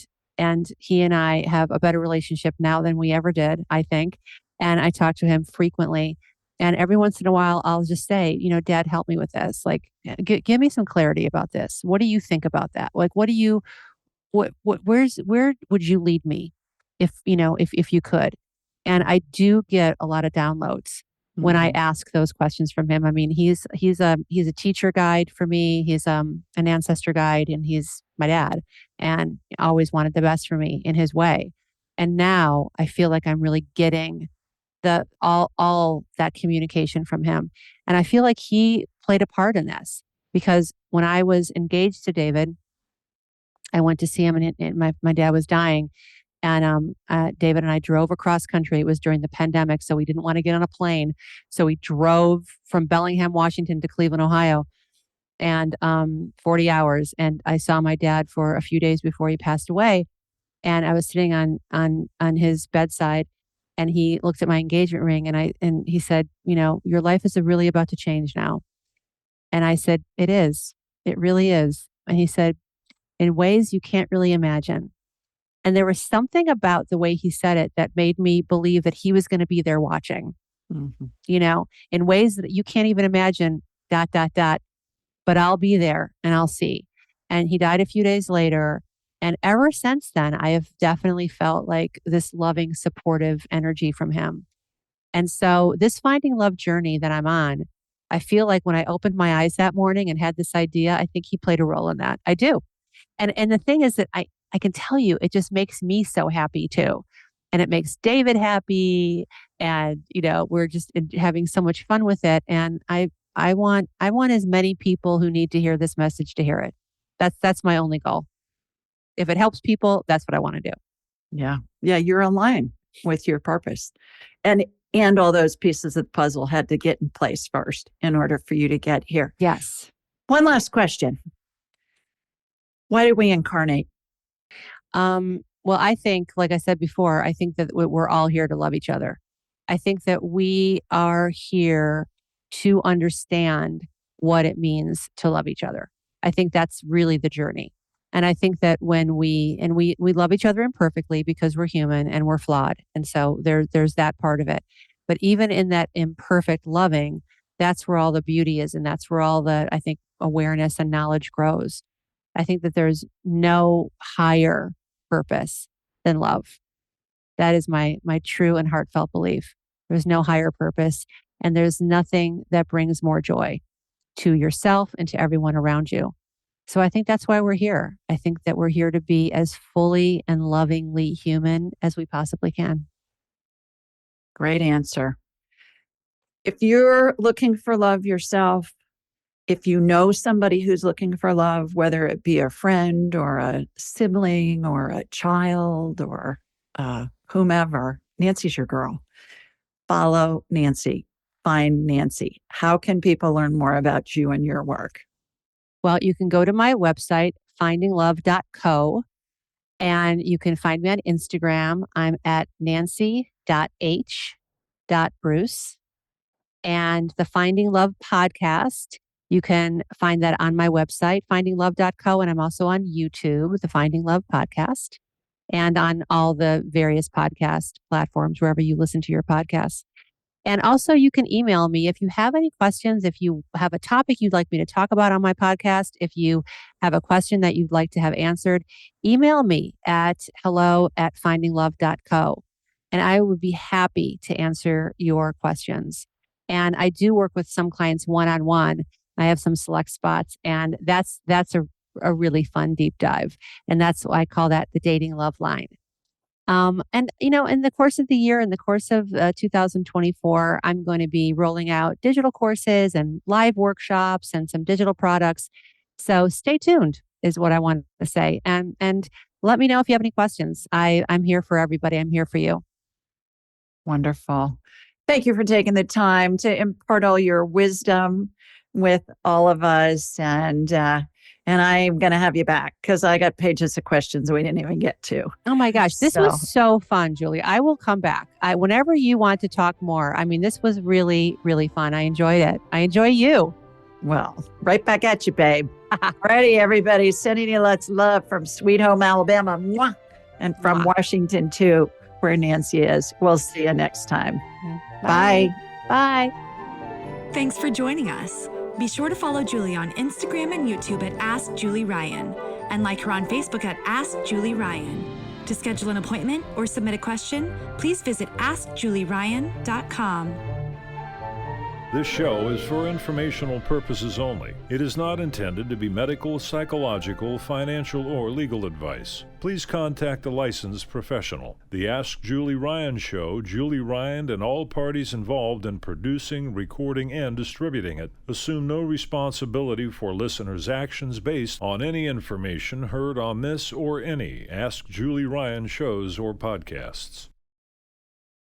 he and I have a better relationship now than we ever did, I think. And I talk to him frequently. And every once in a while, I'll just say, "Dad, help me with this. Like, give me some clarity about this. What do you think about that? Like, where would you lead me if you could?" And I do get a lot of downloads when I
Mhm.
ask those questions from him. I mean, he's a teacher guide for me. He's an ancestor guide, and he's my dad, and always wanted the best for me in his way. And now I feel like I'm really getting the all that communication from him, and I feel like he played a part in this because when I was engaged to David, I went to see him, and my dad was dying, and David and I drove across country. It was during the pandemic, so we didn't want to get on a plane. So we drove from Bellingham, Washington to Cleveland, Ohio. and 40 hours. And I saw my dad for a few days before he passed away. And I was sitting on his bedside, and he looked at my engagement ring, and he said, your life is really about to change now. And I said, it is. It really is. And he said, in ways you can't really imagine. And there was something about the way he said it that made me believe that he was going to be there watching,
Mhm.
in ways that you can't even imagine, dot, dot, dot, but I'll be there and I'll see. And he died a few days later. And ever since then, I have definitely felt like this loving, supportive energy from him. And so, this finding love journey that I'm on, I feel like when I opened my eyes that morning and had this idea, I think he played a role in that. I do. And the thing is that I can tell you, it just makes me so happy too. And it makes David happy. And, we're just having so much fun with it. And I want as many people who need to hear this message to hear it. That's my only goal. If it helps people, that's what I want to do.
Yeah. Yeah. You're aligned with your purpose. And all those pieces of the puzzle had to get in place first in order for you to get here.
Yes.
One last question. Why did we incarnate?
Well, I think, like I said before, I think that we're all here to love each other. I think that we are here to understand what it means to love each other. I think that's really the journey. And I think that when we love each other imperfectly because we're human and we're flawed. And so there's that part of it. But even in that imperfect loving, that's where all the beauty is. And that's where all the, I think, awareness and knowledge grows. I think that there's no higher purpose than love. That is my true and heartfelt belief. There's no higher purpose, and there's nothing that brings more joy to yourself and to everyone around you. So I think that's why we're here. I think that we're here to be as fully and lovingly human as we possibly can.
Great answer. If you're looking for love yourself, if you know somebody who's looking for love, whether it be a friend or a sibling or a child or whomever, Nancy's your girl. Follow Nancy. Find Nancy. How can people learn more about you and your work?
Well, you can go to my website, findinglove.co, and you can find me on Instagram. I'm at nancy.h.bruce. And the Finding Love podcast, you can find that on my website, findinglove.co. And I'm also on YouTube, the Finding Love podcast, and on all the various podcast platforms, wherever you listen to your podcasts. And also, you can email me if you have any questions, if you have a topic you'd like me to talk about on my podcast, if you have a question that you'd like to have answered, email me at hello@findinglove.co. And I would be happy to answer your questions. And I do work with some clients one-on-one. I have some select spots, and that's a really fun deep dive. And that's why I call that the dating love line. And in the course of the year, in the course of 2024, I'm going to be rolling out digital courses and live workshops and some digital products. So stay tuned is what I want to say. And let me know if you have any questions. I'm here for everybody. I'm here for you.
Wonderful. Thank you for taking the time to impart all your wisdom with all of us. And I'm going to have you back because I got pages of questions we didn't even get to.
Oh my gosh, this was so fun, Julie. I will come back. Whenever you want to talk more. I mean, this was really, really fun. I enjoyed it. I enjoy you.
Well, right back at you, babe. Alrighty, everybody. Sending you lots of love from Sweet Home, Alabama. Mwah! And from Washington, too, where Nancy is. We'll see you next time. Bye.
Bye.
Thanks for joining us. Be sure to follow Julie on Instagram and YouTube at Ask Julie Ryan and like her on Facebook at Ask Julie Ryan. To schedule an appointment or submit a question, please visit AskJulieRyan.com.
This show is for informational purposes only. It is not intended to be medical, psychological, financial, or legal advice. Please contact a licensed professional. The Ask Julie Ryan Show, Julie Ryan and all parties involved in producing, recording, and distributing it assume no responsibility for listeners' actions based on any information heard on this or any Ask Julie Ryan shows or podcasts.